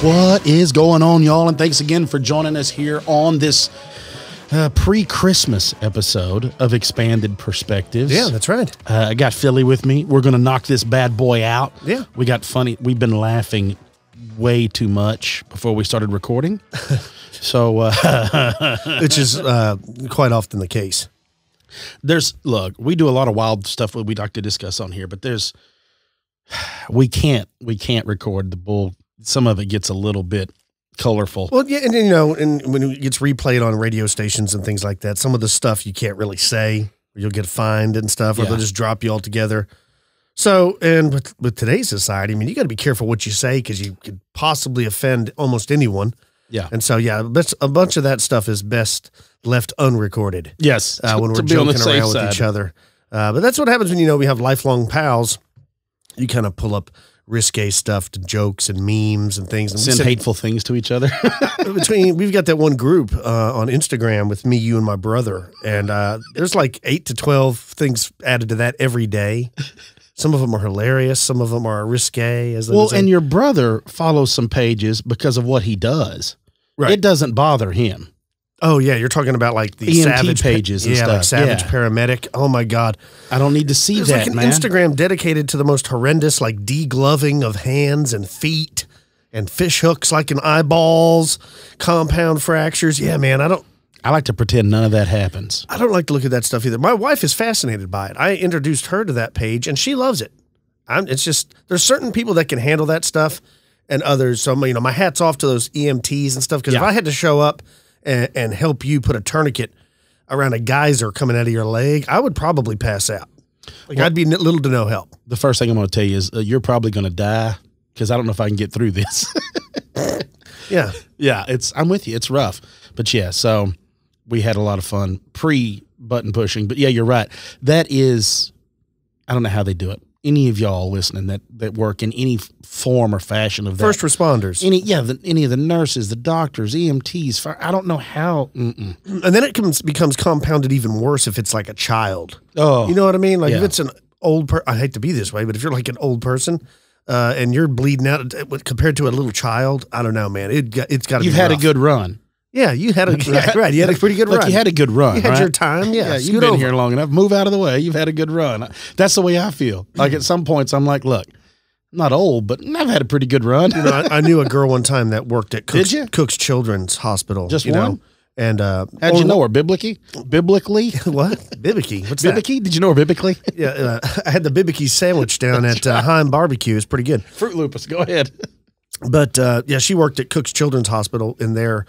What is going on, y'all? And thanks again for joining us here on this pre-Christmas episode of Expanded Perspectives. Yeah, that's right. I got Philly with me. We're going to knock this bad boy out. Yeah. We got funny. We've been laughing way too much before we started recording. So, which is quite often the case. Look, we do a lot of wild stuff that we'd like to discuss on here, but we can't record the bull. Some of it gets a little bit colorful. Well, yeah, and and when it gets replayed on radio stations and things like that, some of the stuff you can't really say, or you'll get fined and stuff, or they'll just drop you altogether. So, and with today's society, I mean, you got to be careful what you say because you could possibly offend almost anyone. Yeah. And so, yeah, a bunch of that stuff is best left unrecorded. Yes. When we're joking around with each other. But that's what happens when, we have lifelong pals. You kind of pull up risque stuff to jokes and memes and things. And send hateful things to each other. We've got that one group on Instagram with me, you, and my brother. And there's like 8 to 12 things added to that every day. Some of them are hilarious. Some of them are risque. And your brother follows some pages because of what he does. Right. It doesn't bother him. Oh, yeah. You're talking about like the EMT savage pages and stuff. Like savage paramedic. Oh, my God. I don't need to see There's that, like an man. Instagram dedicated to the most horrendous, like degloving of hands and feet and fish hooks like in eyeballs, compound fractures. Yeah, man. I like to pretend none of that happens. I don't like to look at that stuff either. My wife is fascinated by it. I introduced her to that page, and she loves it. It's just, there's certain people that can handle that stuff and others. So, my hat's off to those EMTs and stuff, because if I had to show up and help you put a tourniquet around a geyser coming out of your leg, I would probably pass out. I'd be little to no help. The first thing I'm going to tell you is you're probably going to die, because I don't know if I can get through this. Yeah. Yeah, I'm with you. It's rough. But yeah, so we had a lot of fun pre-button pushing. But yeah, you're right. That is, I don't know how they do it. Any of y'all listening that work in any form or fashion of that. First responders. Any of the nurses, the doctors, EMTs, I don't know how. And then it becomes compounded even worse if it's like a child. Oh. You know what I mean? Like if it's an old person, I hate to be this way, but if you're like an old person and you're bleeding out compared to a little child, I don't know, man. It's got to be rough. You've had a good run. Yeah, you had a right. You had a pretty good run. You had a good run. You had your time. Yeah, you've been here long enough. Move out of the way. You've had a good run. That's the way I feel. Like at some points, I'm like, look, I'm not old, but I've had a pretty good run. I knew a girl one time that worked at Cook's Children's Hospital. Just one. And how'd you know her? Biblically? What? Bibicky? What's that? Bibicky? Did you know her biblically? Yeah, I had the Bibicky sandwich down at Heim Barbecue. It's pretty good. Fruit Lupus. Go ahead. But yeah, she worked at Cook's Children's Hospital, and there,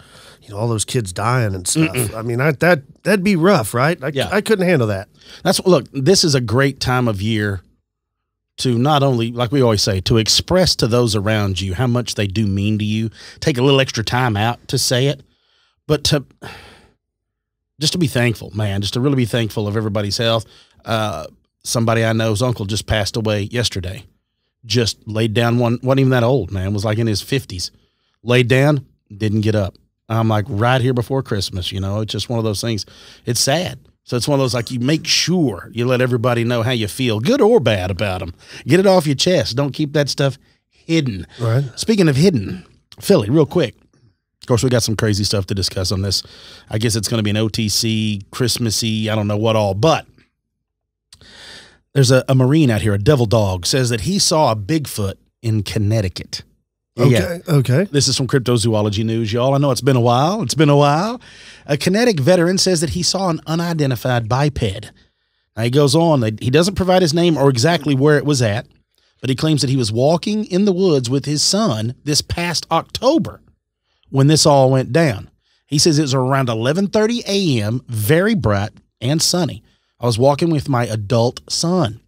all those kids dying and stuff. I mean, that'd be rough, right? I couldn't handle that. Look, this is a great time of year to not only, like we always say, to express to those around you how much they do mean to you. Take a little extra time out to say it, but just to be thankful, man. Just to really be thankful of everybody's health. Somebody I know's uncle just passed away yesterday. Just laid down, wasn't even that old, man. Was like in his 50s. Laid down, didn't get up. I'm like right here before Christmas, It's just one of those things. It's sad. So it's one of those, like, you make sure you let everybody know how you feel, good or bad, about them. Get it off your chest. Don't keep that stuff hidden. Right. Speaking of hidden, Philly, real quick. Of course, we got some crazy stuff to discuss on this. I guess it's going to be an OTC, Christmassy, I don't know what all, but there's a Marine out here, a devil dog, says that he saw a Bigfoot in Connecticut. Okay. This is from Cryptozoology News, y'all. I know it's been a while. A Connecticut veteran says that he saw an unidentified biped. Now, he goes on. He doesn't provide his name or exactly where it was at, but he claims that he was walking in the woods with his son this past October when this all went down. He says it was around 11:30 a.m., very bright and sunny. I was walking with my adult son.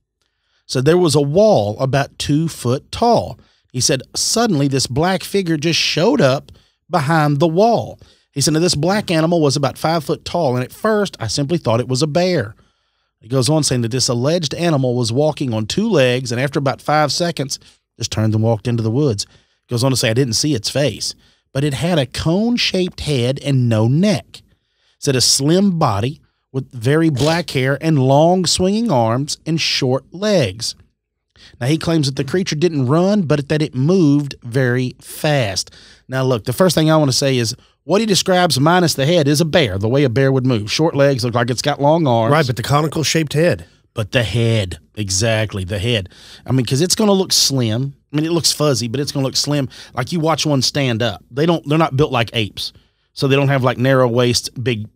So there was a wall about 2 foot tall. He said, suddenly this black figure just showed up behind the wall. He said, now this black animal was about 5 foot tall, and at first I simply thought it was a bear. He goes on saying that this alleged animal was walking on 2 legs, and after about 5 seconds, just turned and walked into the woods. He goes on to say, I didn't see its face, but it had a cone-shaped head and no neck. He said a slim body with very black hair and long swinging arms and short legs. Now, he claims that the creature didn't run, but that it moved very fast. Now, look, the first thing I want to say is what he describes minus the head is a bear, the way a bear would move. Short legs, look like it's got long arms. Right, but the conical-shaped head. But the head, exactly, the head. I mean, because it's going to look slim. I mean, it looks fuzzy, but it's going to look slim. Like you watch one stand up. They're not built like apes. So they don't have like narrow waist, big,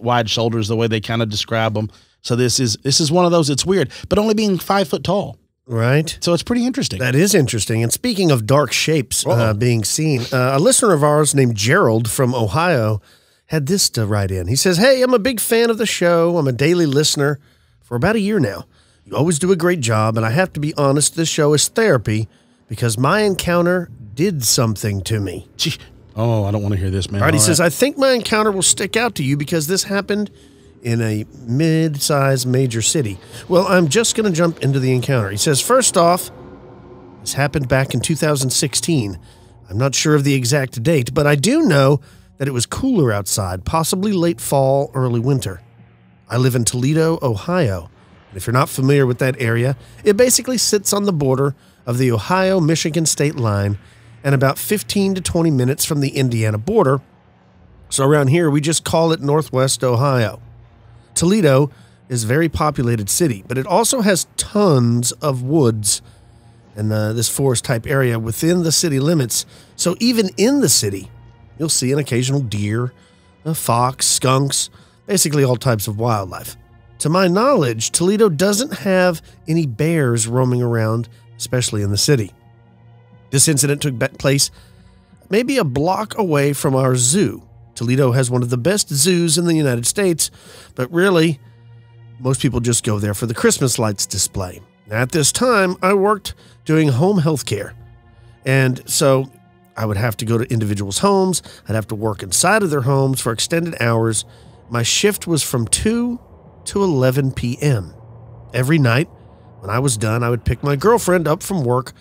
wide shoulders, the way they kind of describe them. So this is one of those. It's weird, but only being 5 foot tall. Right. So it's pretty interesting. That is interesting. And speaking of dark shapes being seen, a listener of ours named Gerald from Ohio had this to write in. He says, "Hey, I'm a big fan of the show. I'm a daily listener for about a year now. You always do a great job, and I have to be honest, this show is therapy because my encounter did something to me." Gee. Oh, I don't want to hear this, man. All right, he says, "I think my encounter will stick out to you because this happened in a mid-sized major city." Well, I'm just going to jump into the encounter. He says, "First off, this happened back in 2016. I'm not sure of the exact date, but I do know that it was cooler outside, possibly late fall, early winter. I live in Toledo, Ohio. And if you're not familiar with that area, it basically sits on the border of the Ohio-Michigan state line and about 15 to 20 minutes from the Indiana border. So around here, we just call it Northwest Ohio. Toledo is a very populated city, but it also has tons of woods and this forest-type area within the city limits. So even in the city, you'll see an occasional deer, a fox, skunks, basically all types of wildlife. To my knowledge, Toledo doesn't have any bears roaming around, especially in the city. This incident took place maybe a block away from our zoo. Toledo has one of the best zoos in the United States, but really, most people just go there for the Christmas lights display. At this time, I worked doing home health care, and so I would have to go to individuals' homes. I'd have to work inside of their homes for extended hours. My shift was from 2 to 11 p.m. Every night, when I was done, I would pick my girlfriend up from work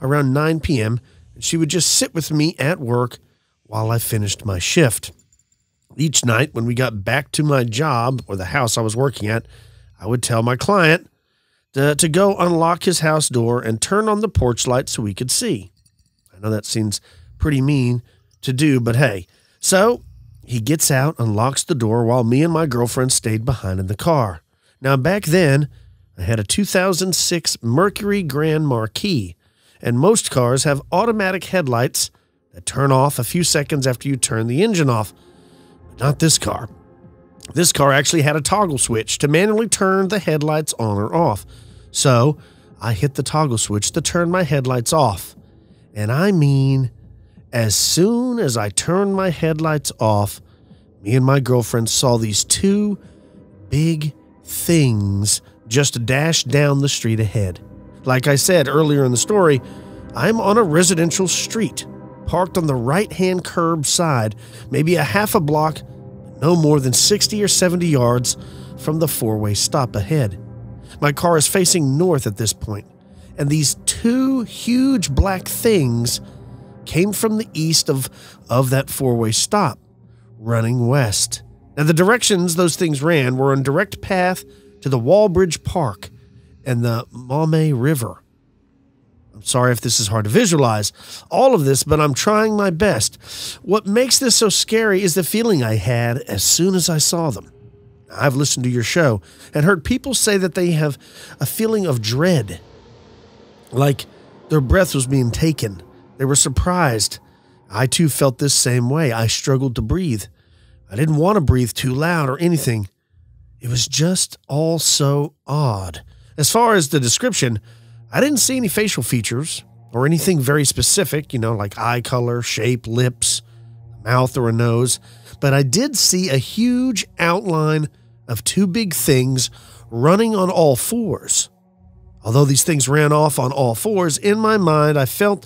around 9 p.m., and she would just sit with me at work while I finished my shift. Each night, when we got back to my job or the house I was working at, I would tell my client to go unlock his house door and turn on the porch light so we could see. I know that seems pretty mean to do, but hey. So he gets out, unlocks the door while me and my girlfriend stayed behind in the car. Now, back then, I had a 2006 Mercury Grand Marquis, and most cars have automatic headlights that turn off a few seconds after you turn the engine off. But not this car. This car actually had a toggle switch to manually turn the headlights on or off. So I hit the toggle switch to turn my headlights off. And I mean, as soon as I turned my headlights off, me and my girlfriend saw these two big things just dash down the street ahead. Like I said earlier in the story, I'm on a residential street, parked on the right-hand curb side, maybe a half a block, no more than 60 or 70 yards from the four-way stop ahead. My car is facing north at this point, and these two huge black things came from the east of that four-way stop, running west. Now, the directions those things ran were on direct path to the Walbridge Park and the Maumee River. I'm sorry if this is hard to visualize, all of this, but I'm trying my best. What makes this so scary is the feeling I had as soon as I saw them. I've listened to your show and heard people say that they have a feeling of dread, like their breath was being taken. They were surprised. I too felt this same way. I struggled to breathe. I didn't want to breathe too loud or anything. It was just all so odd. As far as the description, I didn't see any facial features or anything very specific, like eye color, shape, lips, mouth, or a nose. But I did see a huge outline of two big things running on all fours. Although these things ran off on all fours, in my mind, I felt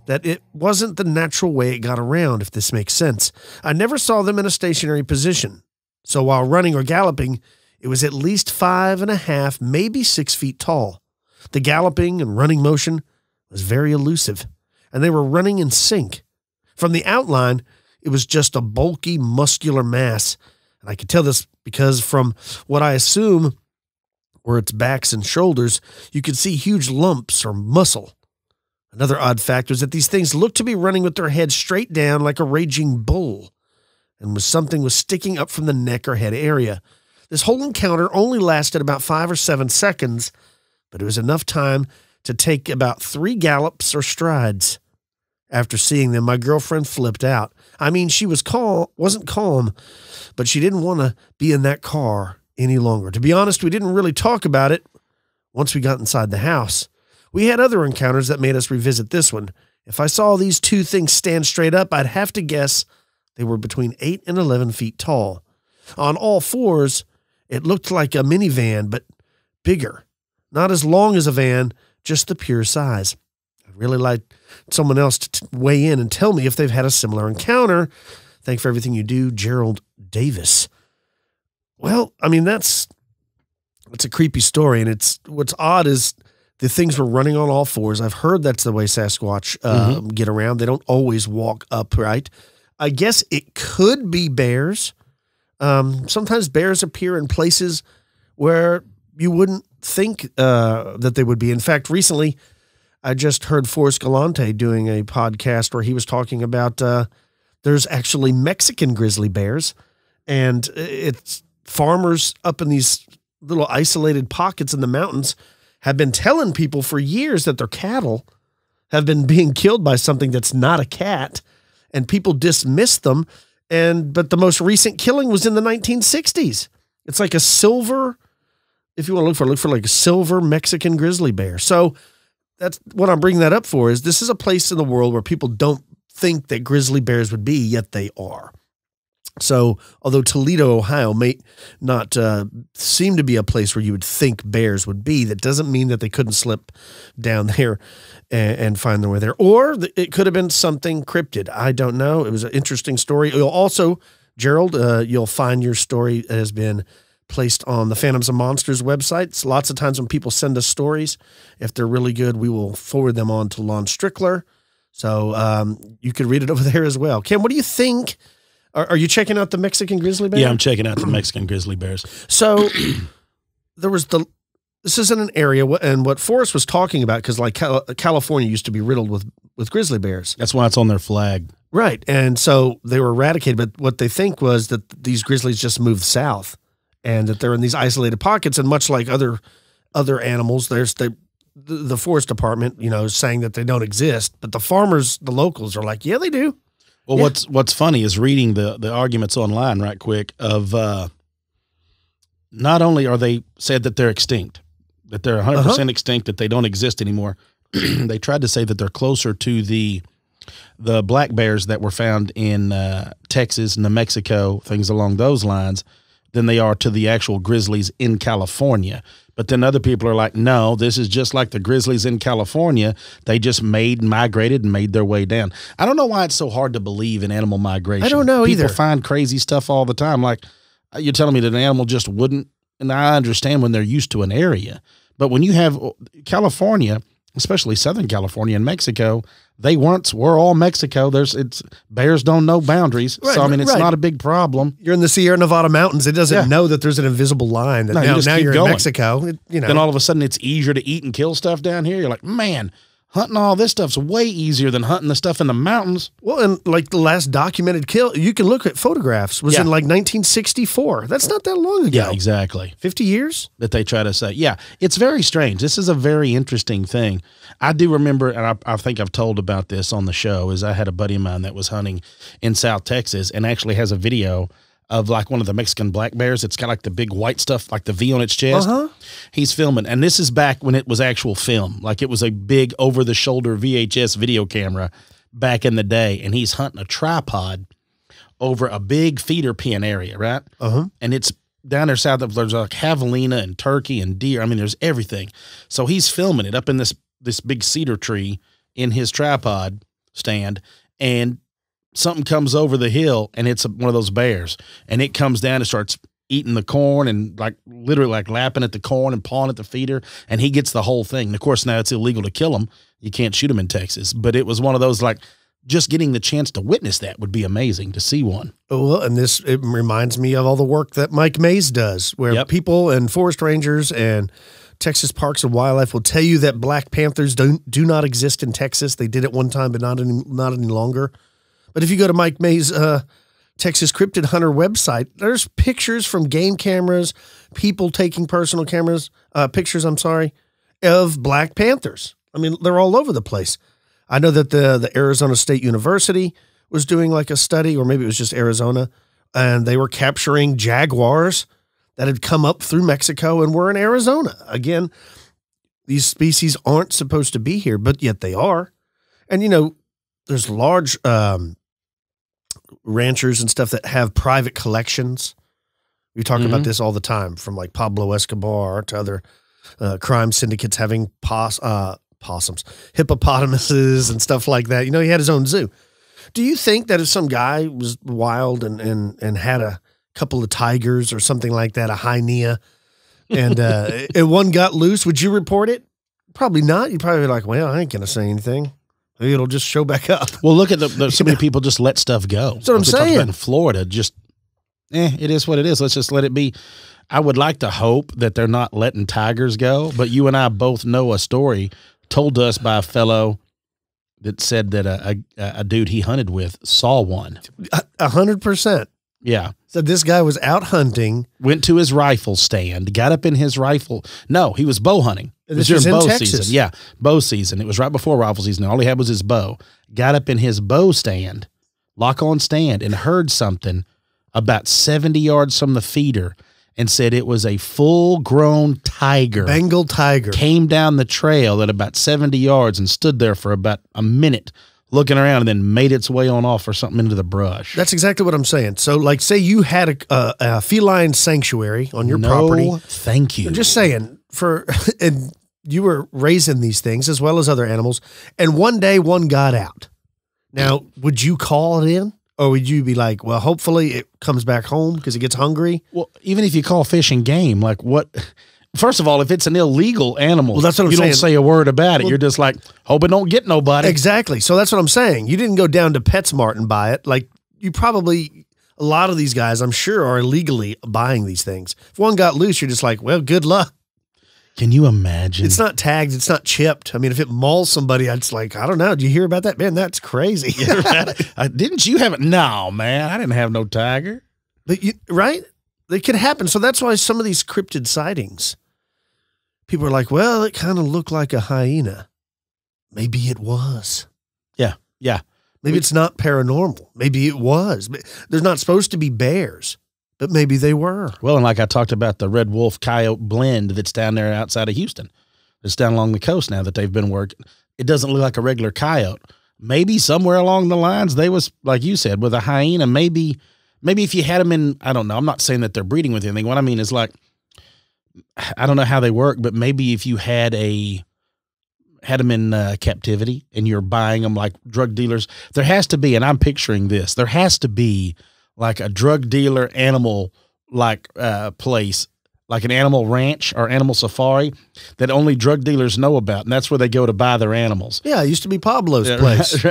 that it wasn't the natural way it got around, if this makes sense. I never saw them in a stationary position. So while running or galloping, it was at least 5.5, maybe 6 feet tall. The galloping and running motion was very elusive, and they were running in sync. From the outline, it was just a bulky, muscular mass. And I could tell this because from what I assume were its backs and shoulders, you could see huge lumps or muscle. Another odd fact was that these things looked to be running with their heads straight down like a raging bull, and something was sticking up from the neck or head area. This whole encounter only lasted about 5 or 7 seconds, but it was enough time to take about 3 gallops or strides. After seeing them, my girlfriend flipped out. I mean, she wasn't calm, but she didn't want to be in that car any longer. To be honest, we didn't really talk about it once we got inside the house. We had other encounters that made us revisit this one. If I saw these 2 things stand straight up, I'd have to guess they were between 8 and 11 feet tall. On all fours, it looked like a minivan, but bigger. Not as long as a van, just the pure size. I'd really like someone else to weigh in and tell me if they've had a similar encounter. Thanks for everything you do, Gerald Davis. Well, I mean, it's a creepy story, and what's odd is the things were running on all fours. I've heard that's the way Sasquatch get around. They don't always walk upright. I guess it could be bears. Sometimes bears appear in places where you wouldn't think that they would be. In fact, recently, I just heard Forrest Galante doing a podcast where he was talking about there's actually Mexican grizzly bears, and it's farmers up in these little isolated pockets in the mountains have been telling people for years that their cattle have been being killed by something that's not a cat, and people dismiss them. But the most recent killing was in the 1960s. It's like a silver, if you want to look for like a silver Mexican grizzly bear. So that's what I'm bringing that up for, is this is a place in the world where people don't think that grizzly bears would be, yet they are. So although Toledo, Ohio may not seem to be a place where you would think bears would be, that doesn't mean that they couldn't slip down there and find their way there. Or it could have been something cryptid. I don't know. It was an interesting story. You'll also, Gerald, you'll find your story has been placed on the Phantoms and Monsters website. So lots of times when people send us stories, if they're really good, we will forward them on to Lon Strickler. So you could read it over there as well. Kim, what do you think? Are you checking out the Mexican grizzly bear? Yeah, I'm checking out the Mexican grizzly bears. So there was this is in an area, and what Forrest was talking about, because like California used to be riddled with grizzly bears. That's why it's on their flag. Right. And so they were eradicated, but what they think was that these grizzlies just moved south and that they're in these isolated pockets. And much like other animals, there's the forest department, is saying that they don't exist, but the farmers, the locals are like, yeah, they do. Well, yeah. What's funny is reading the arguments online right quick of not only are they said that they're extinct, that they're 100% extinct, that they don't exist anymore. They tried to say that they're closer to the black bears that were found in Texas, New Mexico, things along those lines, than they are to the actual grizzlies in California. But then other people are like, no, this is just like the grizzlies in California. They just migrated and made their way down. I don't know why it's so hard to believe in animal migration. I don't know either. People find crazy stuff all the time. Like, you're telling me that an animal just wouldn't, and I understand when they're used to an area. But when you have California, especially Southern California and Mexico, they once were all Mexico. Bears don't know boundaries. Right, so, I mean, it's not a big problem. You're in the Sierra Nevada mountains. It doesn't know that there's an invisible line. That now you're in Mexico. Then all of a sudden it's easier to eat and kill stuff down here. You're like, man, hunting all this stuff's way easier than hunting the stuff in the mountains. Well, and like the last documented kill, you can look at photographs, was in like 1964. That's not that long ago. Yeah, exactly. 50 years? That they try to say. Yeah, it's very strange. This is a very interesting thing. I do remember, and I think I've told about this on the show, is I had a buddy of mine that was hunting in South Texas and actually has a video of like one of the Mexican black bears. It's got like the big white stuff, like the V on its chest. He's filming. And this is back when it was actual film. Like it was a big over-the-shoulder VHS video camera back in the day. And he's hunting a tripod over a big feeder pen area, right? And it's down there south of, there's like javelina and turkey and deer. I mean, there's everything. So he's filming it up in this big cedar tree in his tripod stand. And something comes over the hill, and it's one of those bears, and it comes down and starts eating the corn and like literally like lapping at the corn and pawing at the feeder, and he gets the whole thing. And of course, now it's illegal to kill him. You can't shoot him in Texas, but it was one of those like just getting the chance to witness that would be amazing to see one. Well, and it reminds me of all the work that Mike Mays does, where people and forest rangers and Texas Parks and Wildlife will tell you that black panthers do not exist in Texas. They did at one time, but not any longer. But if you go to Mike Mays' Texas Cryptid Hunter website, there's pictures from game cameras, people taking personal pictures, of black panthers. I mean, they're all over the place. I know that the Arizona State University was doing like a study, or maybe it was just Arizona, and they were capturing jaguars that had come up through Mexico and were in Arizona. Again, these species aren't supposed to be here, but yet they are. And, you know, there's large ranchers and stuff that have private collections. We talk about this all the time, from like Pablo Escobar to other crime syndicates having possums, hippopotamuses and stuff like that. You know, he had his own zoo. Do you think that if some guy was wild and had a couple of tigers or something like that, a hyena, and one got loose, would you report it? Probably not. You'd probably be like, well, I ain't going to say anything. Maybe it'll just show back up. Well, look at so many people just let stuff go. That's what I'm saying. In Florida, just, it is what it is. Let's just let it be. I would like to hope that they're not letting tigers go, but you and I both know a story told to us by a fellow that said that a dude he hunted with saw one. 100%. Yeah. So this guy was out hunting. Went to his rifle stand, got up in his rifle. No, he was bow hunting. This was in bow Texas. season. Yeah, bow season. It was right before rifle season. All he had was his bow. Got up in his bow stand, lock on stand, and heard something about 70 yards from the feeder, and said it was a full-grown tiger. Bengal tiger. Came down the trail at about 70 yards and stood there for about a minute looking around, and then made its way on off or something into the brush. That's exactly what I'm saying. So, like, say you had a feline sanctuary on your property. Thank you. I'm just saying, and you were raising these things as well as other animals, and one day one got out. Now, would you call it in? Or would you be like, well, hopefully it comes back home because it gets hungry? Well, even if you call fish and game, like what? First of all, if it's an illegal animal, well, that's what I'm saying. Don't say a word about it. You're just like, hope it don't get nobody. Exactly. So that's what I'm saying. You didn't go down to PetSmart and buy it. Like, you probably, a lot of these guys, I'm sure, are illegally buying these things. If one got loose, you're just like, well, good luck. Can you imagine? It's not tagged. It's not chipped. I mean, if it mauls somebody, it's like, I don't know. Did you hear about that? Man, that's crazy. Didn't you have it? No, man. I didn't have no tiger. But right? It could happen. So that's why some of these cryptid sightings, people are like, well, it kind of looked like a hyena. Maybe it was. Yeah, yeah. Maybe it's not paranormal. Maybe it was. There's not supposed to be bears. But maybe they were. Well, and like I talked about the red wolf coyote blend that's down there outside of Houston. It's down along the coast now that they've been working. It doesn't look like a regular coyote. Maybe somewhere along the lines they was, like you said, with a hyena. Maybe if you had them in, I don't know. I'm not saying that they're breeding with anything. What I mean is, like, I don't know how they work, but maybe if you had them in captivity and you're buying them like drug dealers, there has to be, and I'm picturing this, there has to be like a drug dealer animal place, like an animal ranch or animal safari that only drug dealers know about. And that's where they go to buy their animals. Yeah, it used to be Pablo's place.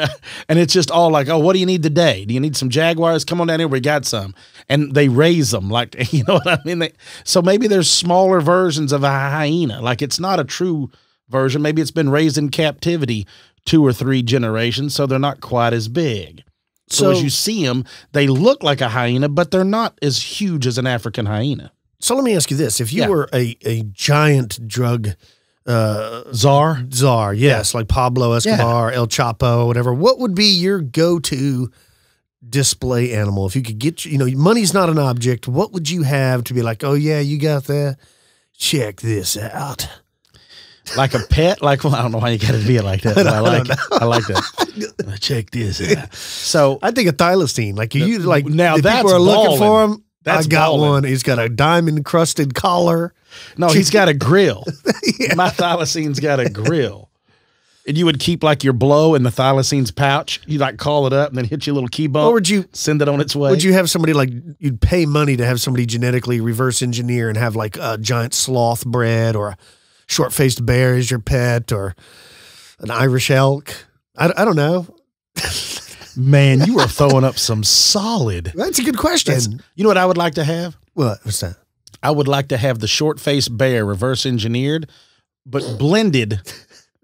And it's just all like, oh, what do you need today? Do you need some jaguars? Come on down here. We got some. And they raise them like, you know what I mean? So maybe there's smaller versions of a hyena. Like, it's not a true version. Maybe it's been raised in captivity 2 or 3 generations, so they're not quite as big. So as you see them, they look like a hyena, but they're not as huge as an African hyena. So let me ask you this. If you were a giant drug czar, yes, like Pablo Escobar, El Chapo, whatever, what would be your go-to display animal? If you could get, money's not an object, what would you have to be like, oh, yeah, you got that? Check this out. Like a pet? Like, well, I don't know why you got to be like that, but I like it. I like that. Check this out. So I think a thylacine. Like, you like, now that's people are looking for him. I got one. He's got a diamond-encrusted collar. No, he's got a grill. My thylacine's got a grill. And you would keep like your blow in the thylacine's pouch. You like call it up and then hit your little key bump. Or would you send it on its way? Would you have somebody like, you'd pay money to have somebody genetically reverse engineer and have like a giant sloth bred or a short-faced bear as your pet or an Irish elk? I don't know. Man, you are throwing up some solid. That's a good question. You know what I would like to have? What's that? I would like to have the short-faced bear reverse engineered, but blended,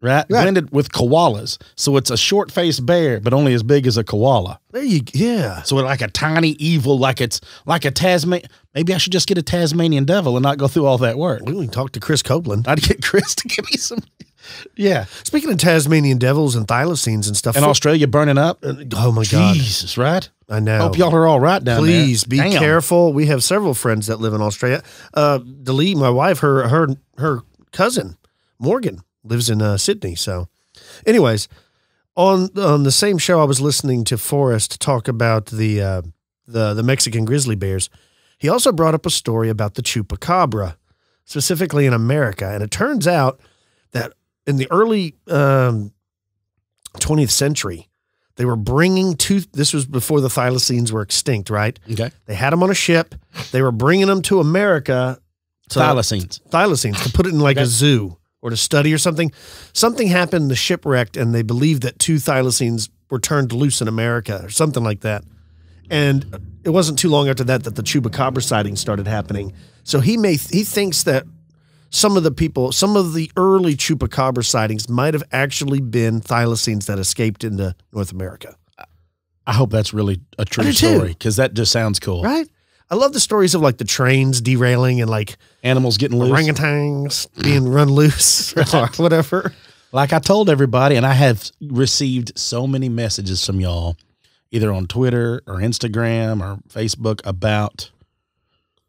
right? Blended with koalas. So it's a short-faced bear, but only as big as a koala. So like a tiny evil, like it's like a Tasman. Maybe I should just get a Tasmanian devil and not go through all that work. We can talk to Chris Copeland. I'd get Chris to give me some. Yeah. Speaking of Tasmanian devils and thylacines and stuff. And Australia burning up. Oh my God. Jesus, right? I know. Hope y'all are all right down there. Please be careful. We have several friends that live in Australia. Delee, my wife, her cousin, Morgan, lives in Sydney. So anyways, on the same show, I was listening to Forrest talk about the Mexican grizzly bears. He also brought up a story about the Chupacabra, specifically in America. And it turns out that in the early 20th century, they were bringing this was before the thylacines were extinct, right? Okay. They had them on a ship. They were bringing them to America. Thylacines, to put it in like a zoo or to study or something. Something happened, the ship wrecked, and they believed that 2 thylacines were turned loose in America or something like that. And it wasn't too long after that the Chupacabra sightings started happening. So he thinks that some of the early Chupacabra sightings might have actually been thylacines that escaped into North America. I hope that's really a true story, because that just sounds cool. Right? I love the stories of like the trains derailing and like animals getting loose, orangutans being run loose or whatever. Like I told everybody, and I have received so many messages from y'all, either on Twitter or Instagram or Facebook, about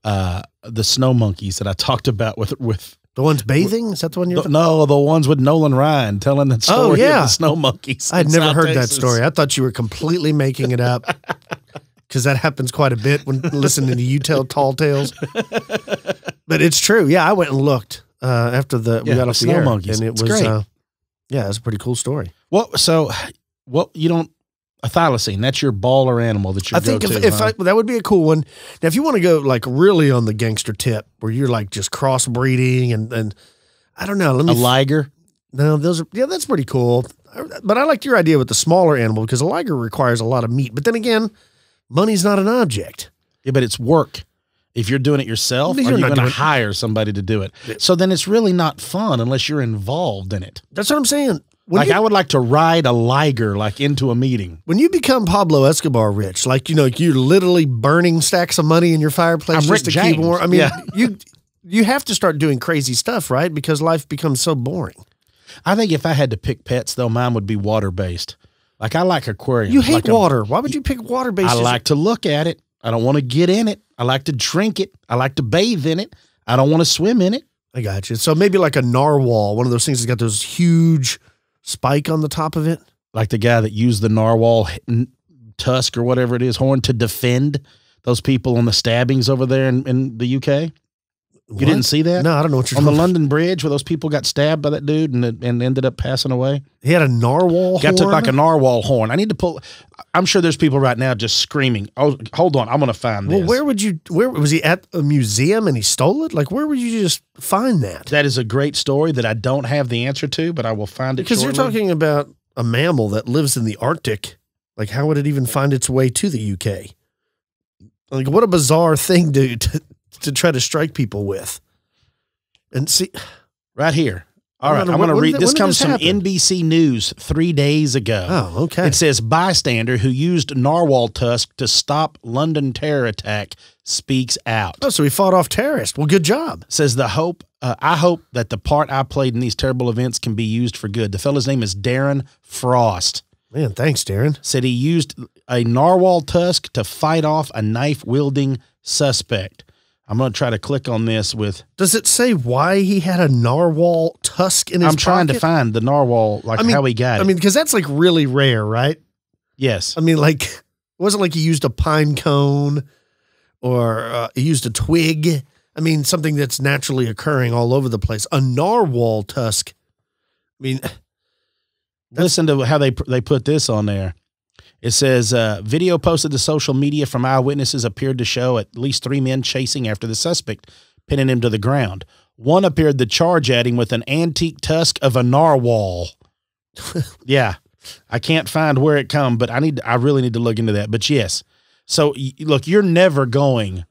the snow monkeys that I talked about with the ones bathing. Is that the one you're? No, the ones with Nolan Ryan telling that story of the snow monkeys. I'd never heard that story. I thought you were completely making it up, because that happens quite a bit when listening to you tell tall tales. But it's true. Yeah, I went and looked after we got off the air, monkeys. And it was great. Yeah, it's a pretty cool story. You don't. A thylacine, that's your baller animal that you're I think that would be a cool one. Now, if you want to go like really on the gangster tip, where you're like just crossbreeding and I don't know, a liger. No, that's pretty cool. But I liked your idea with the smaller animal, because a liger requires a lot of meat. But then again, money's not an object. Yeah, but it's work. If you're doing it yourself, or you're going to hire somebody to do it. So then it's really not fun unless you're involved in it. That's what I'm saying. I would like to ride a liger into a meeting. When you become Pablo Escobar rich, you're literally burning stacks of money in your fireplace just to keep warm. I mean, you have to start doing crazy stuff, right? Because life becomes so boring. I think if I had to pick pets, though, mine would be water-based. Like, I like aquariums. You hate water. Why would you pick water-based? I like to look at it. I don't want to get in it. I like to drink it. I like to bathe in it. I don't want to swim in it. I got you. So maybe like a narwhal, one of those things that's got those huge spike on the top of it. Like the guy that used the narwhal tusk or whatever it is, horn, to defend those people on the stabbings over there in the UK. You didn't see that? No, I don't know what you're on talking the London Bridge, where those people got stabbed by that dude and ended up passing away. He had a narwhal horn? Got like a narwhal horn. I need to pull. I'm sure there's people right now just screaming. Oh, hold on. I'm going to find this. Well, where was he at a museum and he stole it? Like, where would you just find that? That is a great story that I don't have the answer to, but I will find it because shortly. You're talking about a mammal that lives in the Arctic. Like, how would it even find its way to the UK? Like, what a bizarre thing to try to strike people with. And see, right here. All right, I'm going to read. This comes from NBC News 3 days ago. Oh, okay. It says, bystander who used narwhal tusk to stop London terror attack speaks out. Oh, so he fought off terrorists. Well, good job. Says I hope that the part I played in these terrible events can be used for good. The fellow's name is Darren Frost. Man, thanks, Darren. Said he used a narwhal tusk to fight off a knife-wielding suspect. I'm going to try to click on this with... Does it say why he had a narwhal tusk in his pocket? I'm trying to find the narwhal, how he got it. I mean, because that's like really rare, right? Yes. I mean, like, it wasn't like he used a pine cone or he used a twig. I mean, something that's naturally occurring all over the place. A narwhal tusk. I mean... Listen to how they put this on there. It says, video posted to social media from eyewitnesses appeared to show at least 3 men chasing after the suspect, pinning him to the ground. One appeared to charge at him with an antique tusk of a narwhal. Yeah. I can't find where it come, but I really need to look into that. But yes, so look, you're never going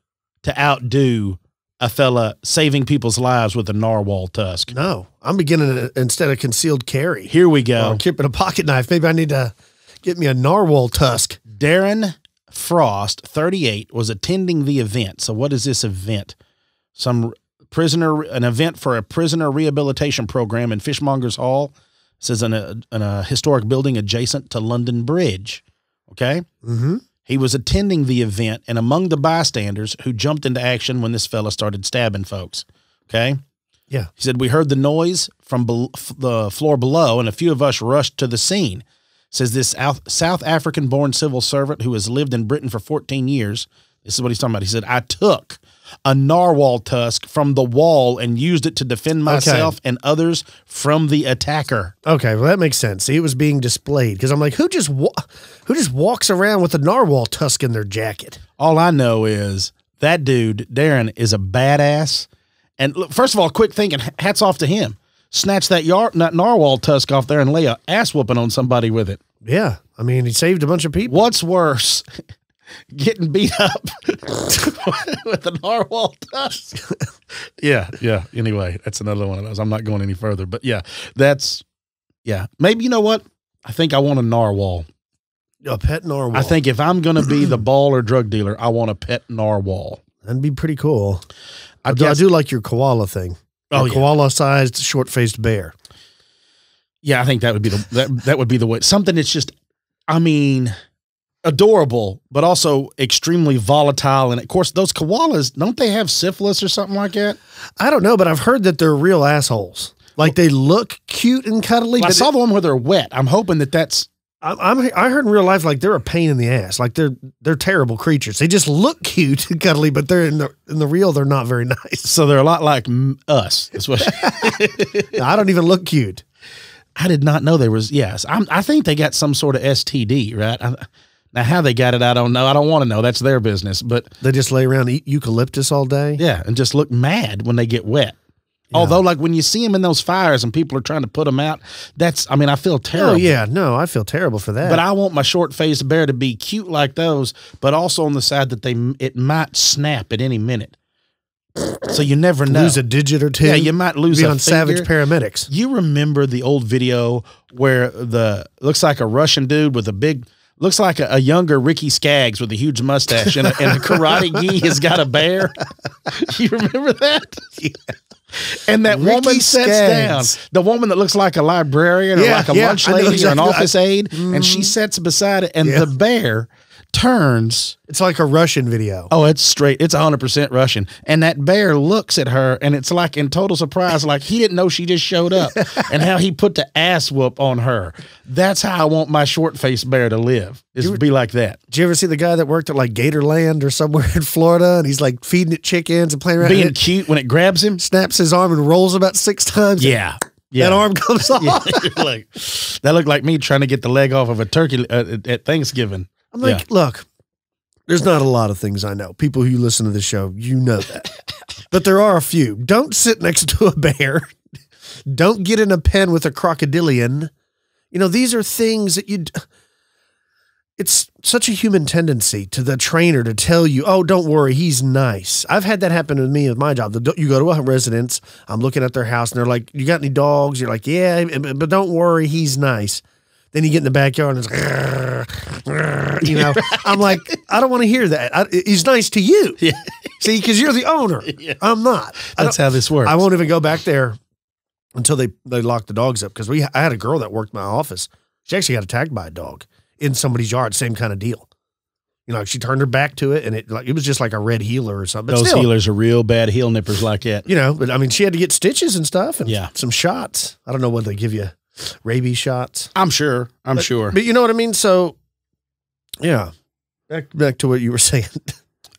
to outdo a fella saving people's lives with a narwhal tusk. No, I'm beginning to, instead of concealed carry. Here we go. Or keeping a pocket knife. Maybe I need to get me a narwhal tusk. Darren Frost, 38, was attending the event. So what is this event? An event for a prisoner rehabilitation program in Fishmongers Hall. It says in a historic building adjacent to London Bridge. Okay? Mm-hmm. He was attending the event, and among the bystanders who jumped into action when this fella started stabbing folks. Okay? Yeah. He said, we heard the noise from the floor below, and a few of us rushed to the scene. Says this South African-born civil servant who has lived in Britain for 14 years. This is what he's talking about. He said, I took a narwhal tusk from the wall and used it to defend myself and others from the attacker. Okay, well, that makes sense. See, it was being displayed because I'm like, who just walks around with a narwhal tusk in their jacket? All I know is that dude, Darren, is a badass. And look, first of all, quick thinking, hats off to him. Snatch that narwhal tusk off there and lay a ass whooping on somebody with it. Yeah, I mean, he saved a bunch of people. What's worse, getting beat up with a narwhal tusk? Yeah. Anyway, that's another one of those. I'm not going any further, but yeah, maybe, you know what? I think I want a narwhal. A pet narwhal. I think if I'm going to be the baller drug dealer, I want a pet narwhal. That'd be pretty cool. I guess, do like your koala thing. Oh, koala-sized, short-faced bear. Yeah, I think that would be that would be the way. Something that's just, I mean, adorable, but also extremely volatile. And of course, those koalas, don't they have syphilis or something like that? I don't know, but I've heard that they're real assholes. Like they look cute and cuddly. Well, I saw the one where they're wet. I'm hoping that's. I heard in real life, like they're a pain in the ass. Like they're terrible creatures. They just look cute and cuddly, but they're in the real, they're not very nice. So they're a lot like us. That's what. I don't even look cute. I did not know there was. Yes, I think they got some sort of STD, right? Now how they got it, I don't know. I don't want to know. That's their business. But they just lay around and eat eucalyptus all day. Yeah, and just look mad when they get wet. Yeah. Although, like, when you see them in those fires and people are trying to put them out, I feel terrible. Oh, yeah. No, I feel terrible for that. But I want my short-faced bear to be cute like those, but also on the side that it might snap at any minute. So you never know. Lose a digit or two. Yeah, you might lose be a on finger. Savage Paramedics. You remember the old video where looks like a Russian dude with a big... Looks like a younger Ricky Skaggs with a huge mustache and a karate gi has got a bear. You remember that? Yeah. And that Ricky woman sits down. The woman that looks like a librarian or like a lunch lady or an office aide, and she sits beside it, and the bear turns. It's like a Russian video. Oh, it's straight. It's 100% Russian. And that bear looks at her, and it's like in total surprise, like he didn't know she just showed up, and how he put the ass whoop on her. That's how I want my short-faced bear to live, is to be like that. Did you ever see the guy that worked at like Gatorland or somewhere in Florida, and he's like feeding it chickens and playing around? Being cute when it grabs him? Snaps his arm and rolls about 6 times. Yeah. That arm comes off. Yeah. Like, that looked like me trying to get the leg off of a turkey at Thanksgiving. I'm like, look, there's not a lot of things I know. People who listen to this show, you know that. But there are a few. Don't sit next to a bear. Don't get in a pen with a crocodilian. You know, these are things that it's such a human tendency to the trainer to tell you, oh, don't worry, he's nice. I've had that happen with me with my job. You go to a residence, I'm looking at their house, and they're like, you got any dogs? You're like, yeah, but don't worry, he's nice. Then you get in the backyard and it's, you know, I'm like, I don't want to hear that. He's nice to you. Yeah. See, because you're the owner. Yeah. I'm not. That's how this works. I won't even go back there until they lock the dogs up. Because I had a girl that worked in my office. She actually got attacked by a dog in somebody's yard. Same kind of deal. You know, she turned her back to it, and it was just like a red healer or something. Those healers are real bad heel nippers like that. You know, but I mean, she had to get stitches and stuff and some shots. I don't know what they give you. Rabies shots. I'm sure. But you know what I mean? So, yeah. Back to what you were saying.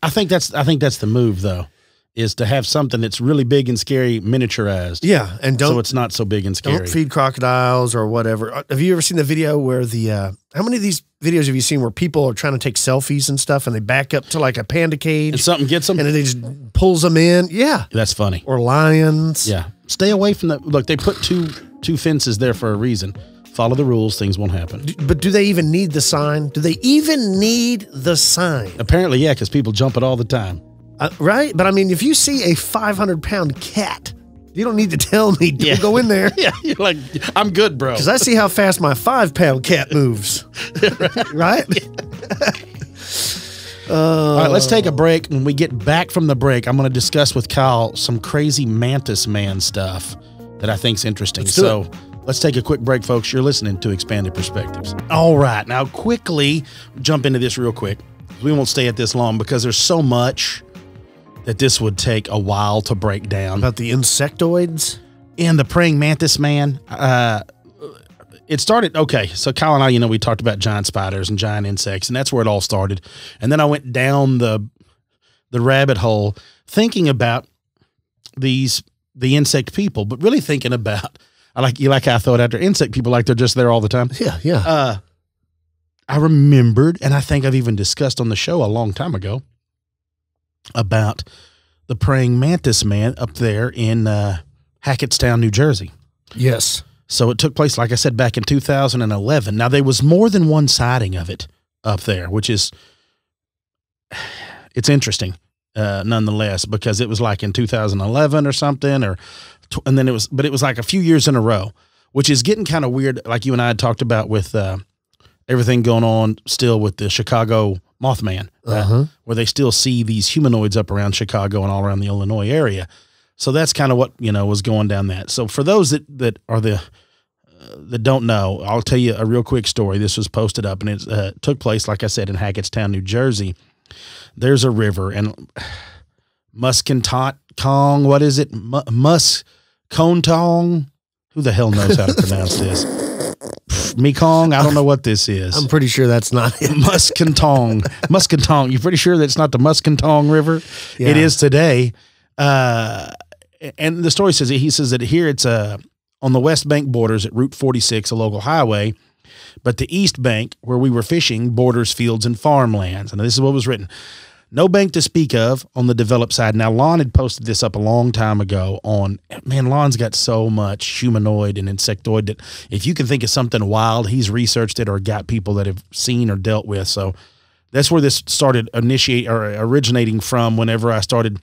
I think that's the move, though, is to have something that's really big and scary miniaturized. Yeah, and so it's not so big and scary. Don't feed crocodiles or whatever. Have you ever seen the video where how many of these videos have you seen where people are trying to take selfies and stuff, and they back up to like a panda cage and something gets them, and they just pulls them in? Yeah, that's funny. Or lions. Yeah, stay away from the. Look, they put two fences there for a reason. follow the rules, things won't happen. But do they even need the sign? Do they even need the sign? Apparently, yeah, because people jump it all the time. Right? But I mean, if you see a 500-pound cat, you don't need to tell me, don't go in there. Yeah, you're like, I'm good, bro. Because I see how fast my 5-pound cat moves. Right? All right, let's take a break. When we get back from the break, I'm going to discuss with Kyle some crazy Mantis Man stuff that I think's interesting. Let's take a quick break, folks. You're listening to Expanded Perspectives. All right, now quickly jump into this real quick. We won't stay at this long because there's so much that this would take a while to break down. About the insectoids? And the praying mantis man. It started, okay, so Kyle and I, we talked about giant spiders and giant insects, and that's where it all started. And then I went down the rabbit hole thinking about the insect people, but really thinking about, you like how I throw it out there, insect people like they're just there all the time. Yeah, yeah. I remembered, and I think I've even discussed on the show a long time ago, about the praying mantis man up there in Hackettstown, New Jersey. Yes. So it took place, like I said, back in 2011. Now, there was more than one sighting of it up there, which is, it's interesting, nonetheless, because it was like in 2011 or something, and then it was like a few years in a row, which is getting kind of weird, like you and I had talked about with everything going on still with the Chicago Mothman, where they still see these humanoids up around Chicago and all around the Illinois area. So that's kind of what, was going down that. So for those that are that don't know, I'll tell you a real quick story. This was posted up, and it took place, like I said, in Hackettstown, New Jersey. There's a river, and Muskantong, what is it? Muskontong? Who the hell knows how to pronounce this? Mekong? I don't know what this is. I'm pretty sure that's not it. Muskantong. You pretty sure that's not the Muskantong River? Yeah. It is today. And the story says he says that here it's on the West Bank borders at Route 46, a local highway, but the East Bank, where we were fishing, borders fields and farmlands. And this is what was written. No bank to speak of on the developed side. Now, Lon had posted this up a long time ago Lon's got so much humanoid and insectoid that if you can think of something wild, he's researched it or got people that have seen or dealt with. So that's where this started originating from whenever I started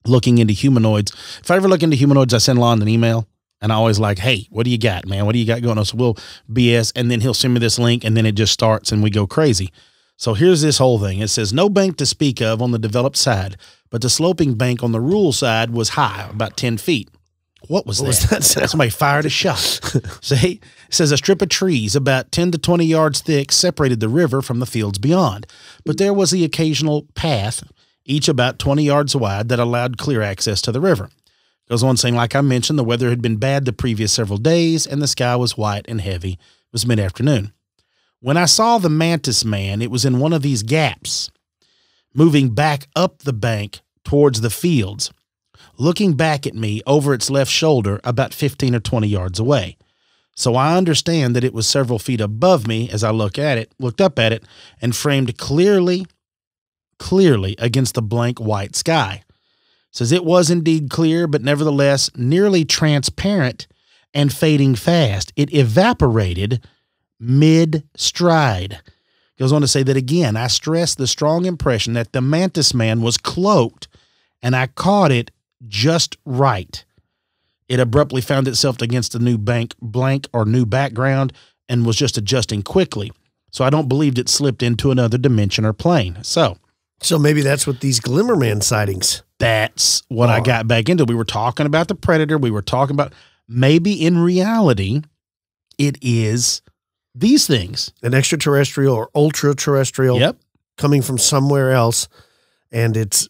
looking into humanoids. If I ever look into humanoids, I send Lon an email, and I always like, hey, what do you got, man? What do you got going on? So we'll BS, and then he'll send me this link, and then it just starts, and we go crazy. So here's this whole thing. It says, no bank to speak of on the developed side, but the sloping bank on the rural side was high, about 10 feet. What was that? Somebody fired a shot. See? It says a strip of trees about 10 to 20 yards thick separated the river from the fields beyond, but there was the occasional path, each about 20 yards wide, that allowed clear access to the river. Goes on saying, like I mentioned, the weather had been bad the previous several days, and the sky was white and heavy. It was mid-afternoon. When I saw the mantis man, it was in one of these gaps, moving back up the bank towards the fields, looking back at me over its left shoulder about 15 or 20 yards away. So I understand that it was several feet above me as I looked up at it, and framed clearly against the blank white sky. It says it was indeed clear, but nevertheless nearly transparent and fading fast. It evaporated mid-stride. Goes on to say that again, I stress the strong impression that the mantis man was cloaked, and I caught it just right. It abruptly found itself against a new blank or new background and was just adjusting quickly. So I don't believe it slipped into another dimension or plane. So maybe that's what these Glimmerman sightings. That's what I got back into. We were talking about the predator. We were talking about maybe in reality it is these things. An extraterrestrial or ultra-terrestrial. Yep. Coming from somewhere else, and it's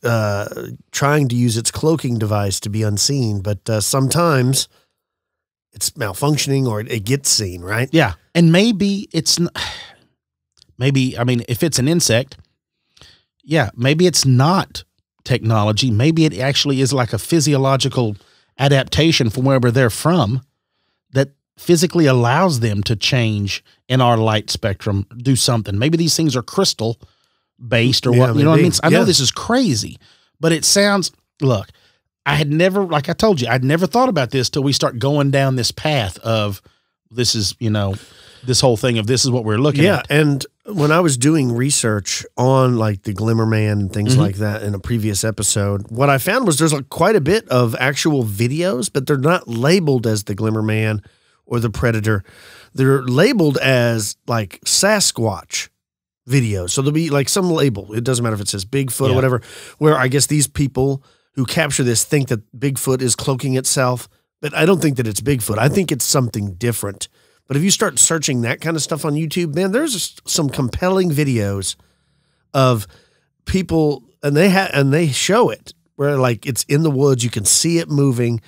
trying to use its cloaking device to be unseen, but sometimes it's malfunctioning or it gets seen, right? Yeah. And maybe it's if it's an insect, yeah, maybe it's not technology. Maybe it actually is like a physiological adaptation from wherever they're from that physically allows them to change in our light spectrum, do something. Maybe these things are crystal based or what, you know what I mean? I know this is crazy, but it sounds, look, I had never, like I told you, I'd never thought about this till we start going down this path of this is, you know, this whole thing of this is what we're looking at. Yeah, and when I was doing research on like the Glimmer Man and things like that in a previous episode, what I found was there's quite a bit of actual videos, but they're not labeled as the Glimmer Man or the Predator. They're labeled as like Sasquatch videos. So there'll be like some label. It doesn't matter if it says Bigfoot or whatever, where I guess these people who capture this think that Bigfoot is cloaking itself, but I don't think that it's Bigfoot. I think it's something different. But if you start searching that kind of stuff on YouTube, man, there's some compelling videos of people, and they show it where like it's in the woods, you can see it moving,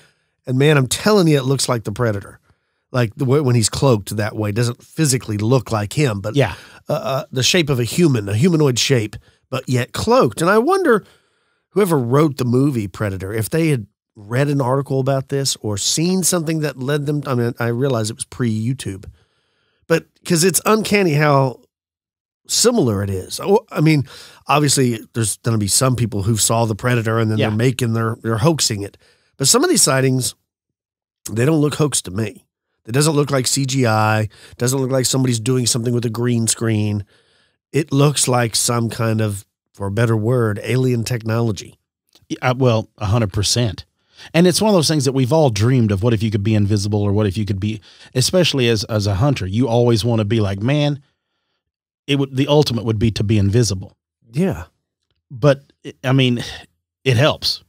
and man, I'm telling you, it looks like the Predator, like the way when he's cloaked that way. It doesn't physically look like him, but the shape of a humanoid shape, but yet cloaked. And I wonder, whoever wrote the movie Predator, if they had read an article about this or seen something that led them. I mean, I realize it was pre-YouTube, but because it's uncanny how similar it is. I mean, obviously there's going to be some people who saw the Predator and then they're hoaxing it. But some of these sightings, they don't look hoax to me. It doesn't look like CGI. It doesn't look like somebody's doing something with a green screen. It looks like some kind of, for a better word, alien technology. Well, 100%. And it's one of those things that we've all dreamed of. What if you could be invisible, or what if you could be, especially as a hunter, you always want to be like, man, the ultimate would be to be invisible. Yeah. But I mean, it helps.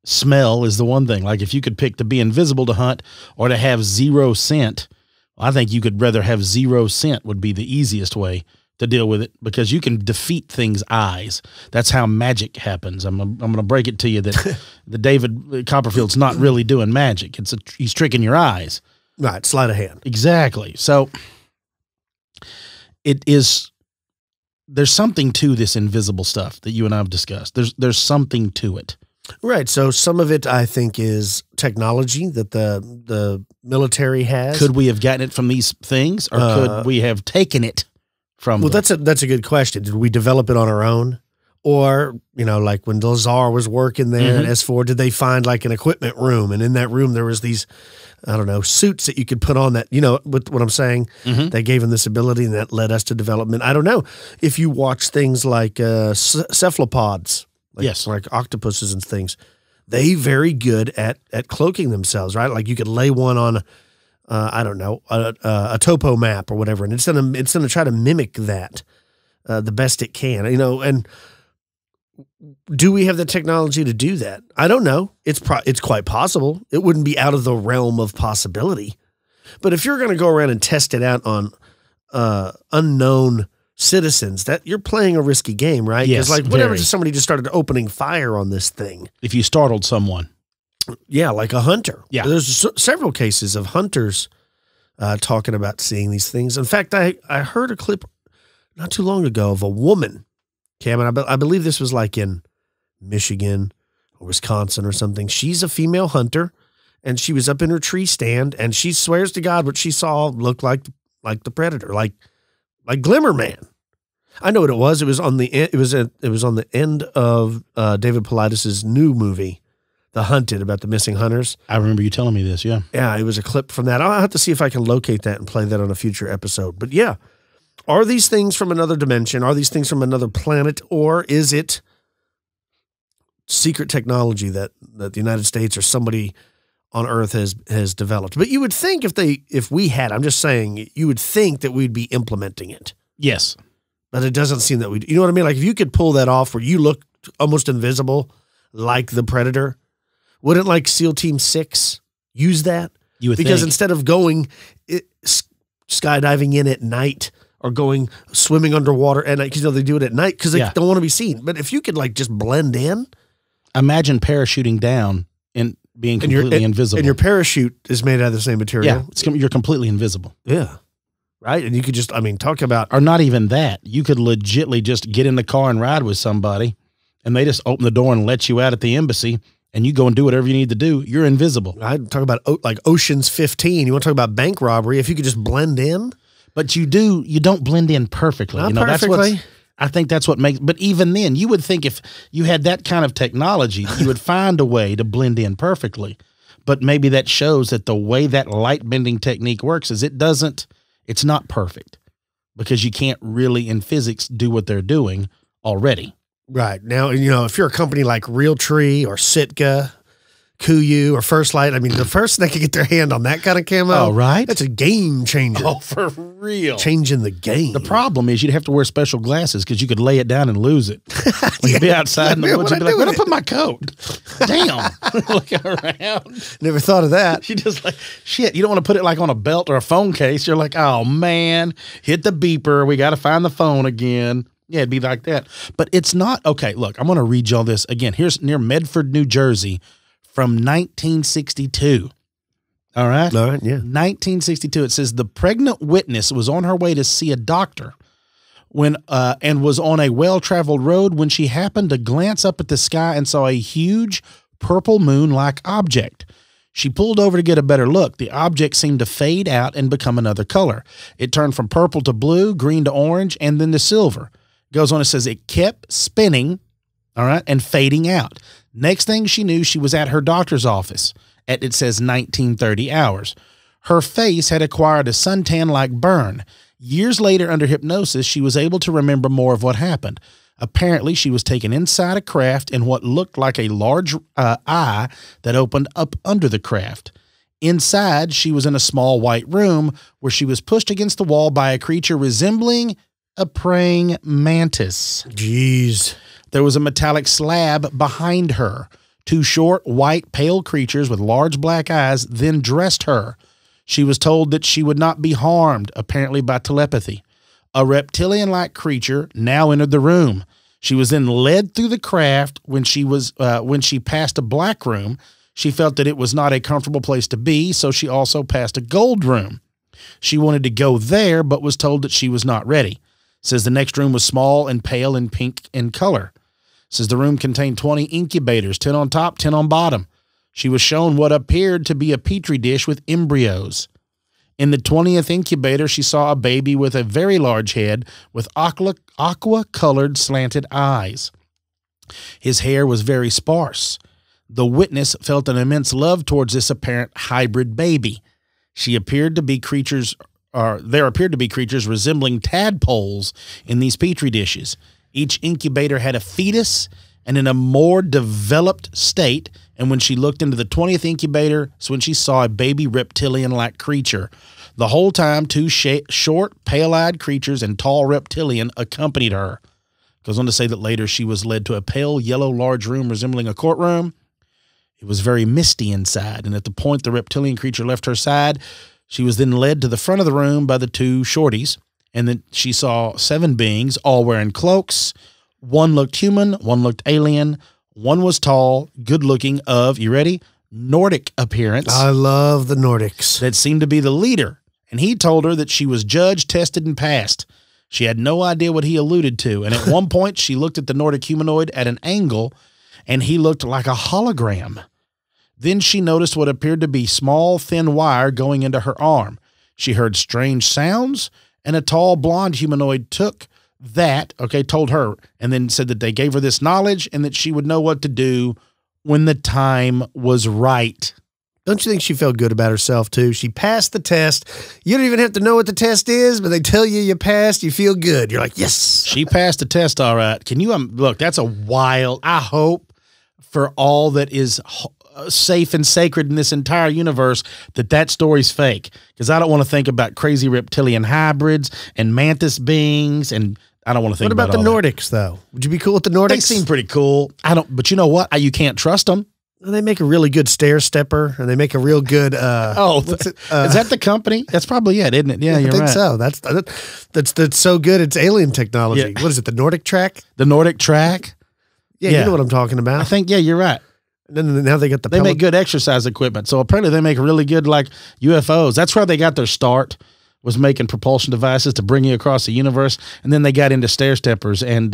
Smell is the one thing. Like if you could pick to be invisible to hunt or to have 0 scent, I think you could rather have 0 scent would be the easiest way to deal with it, because you can defeat things' eyes. That's how magic happens. I'm going to break it to you that the David Copperfield's not really doing magic. He's tricking your eyes. Right. Sleight of hand. Exactly. So there's something to this invisible stuff that you and I have discussed. There's something to it. Right. So some of it, I think, is technology that the military has. Could we have gotten it from these things, or could we have taken it from? Well, that's a good question. Did we develop it on our own, or like when Lazar was working there at S4, did they find like an equipment room, and in that room there was these, I don't know, suits that you could put on that, with what I'm saying, they gave him this ability, and that led us to development. I don't know if you watch things like cephalopods. Like octopuses and things, they very good at cloaking themselves, right? Like you could lay one on, I don't know, a topo map or whatever, and it's gonna try to mimic that the best it can, And do we have the technology to do that? I don't know. It's quite possible. It wouldn't be out of the realm of possibility. But if you're going to go around and test it out on unknown citizens, that you're playing a risky game, right? Yes, like whatever, if somebody just started opening fire on this thing. If you startled someone. Yeah, like a hunter. Yeah. There's several cases of hunters talking about seeing these things. In fact, I heard a clip not too long ago of a woman, Cam, and I believe this was like in Michigan or Wisconsin or something. She's a female hunter, and she was up in her tree stand, and she swears to God what she saw looked like the Predator, like Glimmer Man. I know what it was. It was on the end of David Paulides' new movie, The Hunted, about the missing hunters. I remember you telling me this. Yeah. Yeah. It was a clip from that. I'll have to see if I can locate that and play that on a future episode. But yeah, are these things from another dimension? Are these things from another planet? Or is it secret technology that the United States or somebody on Earth has developed? But you would think if we had, I'm just saying, you would think that we'd be implementing it. Yes. But it doesn't seem that we, you know what I mean? Like if you could pull that off where you look almost invisible like the Predator, wouldn't like SEAL Team 6 use that? You would because think. Instead of going skydiving in at night or going swimming underwater at night, because they do it at night because they don't want to be seen. But if you could like just blend in. Imagine parachuting down and being completely invisible. And your parachute is made out of the same material. Yeah, you're completely invisible. Yeah. Right? And you could just, talk about... Or not even that. You could legitly just get in the car and ride with somebody, and they just open the door and let you out at the embassy, and you go and do whatever you need to do. You're invisible. I'd talk about like Ocean's 15. You want to talk about bank robbery? If you could just blend in? But you don't blend in perfectly. Not perfectly. I think that's what makes, but even then, you would think if you had that kind of technology, you would find a way to blend in perfectly. But maybe that shows that the way that light bending technique works is it's not perfect, because you can't really in physics do what they're doing already. Right. Now, if you're a company like Realtree or Sitka, Kuiu or First Light, I mean, the person that can get their hand on that kind of camo, Oh, right? that's a game changer. Oh, for real. Changing the game. The problem is you'd have to wear special glasses because you could lay it down and lose it. You'd be outside in the woods and be like, where'd I put my coat? Damn. Looking around. Never thought of that. You just like, shit, you don't want to put it like on a belt or a phone case. You're like, oh, man, hit the beeper. We got to find the phone again. Yeah, it'd be like that. But it's not. Okay, look, I'm going to read y'all this. Again, here's near Medford, New Jersey from 1962. All right? All right, yeah. 1962. It says the pregnant witness was on her way to see a doctor and was on a well-traveled road when she happened to glance up at the sky and saw a huge purple moon-like object. She pulled over to get a better look. The object seemed to fade out and become another color. It turned from purple to blue, green to orange, and then to silver. Goes on and says it kept spinning, all right, and fading out. Next thing she knew, she was at her doctor's office at, it says, 1930 hours. Her face had acquired a suntan-like burn. Years later, under hypnosis, she was able to remember more of what happened. Apparently, she was taken inside a craft in what looked like a large eye that opened up under the craft. Inside, she was in a small white room where she was pushed against the wall by a creature resembling a praying mantis. Jeez. There was a metallic slab behind her. Two short, white, pale creatures with large black eyes then dressed her. She was told that she would not be harmed, apparently by telepathy. A reptilian-like creature now entered the room. She was then led through the craft. When she passed a black room, she felt that it was not a comfortable place to be, so she also passed a gold room. She wanted to go there, but was told that she was not ready. Says the next room was small and pale and pink in color. Says the room contained 20 incubators, 10 on top, 10 on bottom. She was shown what appeared to be a petri dish with embryos. In the 20th incubator, she saw a baby with a very large head with aqua-colored slanted eyes. His hair was very sparse. The witness felt an immense love towards this apparent hybrid baby. There appeared to be creatures resembling tadpoles in these petri dishes. Each incubator had a fetus and in a more developed state, and when she looked into the 20th incubator, it's when she saw a baby reptilian-like creature. The whole time, two short, pale-eyed creatures and tall reptilian accompanied her. Goes on to say that later she was led to a pale yellow large room resembling a courtroom. It was very misty inside, and at the point the reptilian creature left her side, she was then led to the front of the room by the two shorties, and then she saw 7 beings, all wearing cloaks. One looked human, one looked alien, one was tall, good-looking, of, you ready, Nordic appearance. I love the Nordics. That seemed to be the leader, and he told her that she was judged, tested, and passed. She had no idea what he alluded to, and at one point she looked at the Nordic humanoid at an angle, and he looked like a hologram. Then she noticed what appeared to be small, thin wire going into her arm. She heard strange sounds, and a tall, blonde humanoid told her, and then said that they gave her this knowledge and that she would know what to do when the time was right. Don't you think she felt good about herself, too? She passed the test. You don't even have to know what the test is, but they tell you you passed, you feel good. You're like, yes. She passed the test, all right. Can you, look, that's a wild, I hope for all that is safe and sacred in this entire universe that story's fake, because I don't want to think about crazy reptilian hybrids and mantis beings, and I don't want to think about the Nordics, though? Would you be cool with the Nordics? They seem pretty cool. But you know what? You can't trust them. They make a really good stair stepper, and they make a real good. Is that the company? That's probably it, isn't it? Yeah, you're right. I think so. That's so good. It's alien technology. Yeah. What is it? The NordicTrack? The NordicTrack. Yeah, you know what I'm talking about. I think. Yeah, you're right. And then now they got They make good exercise equipment. So apparently they make really good UFOs. That's where they got their start, was making propulsion devices to bring you across the universe. And then they got into stair steppers and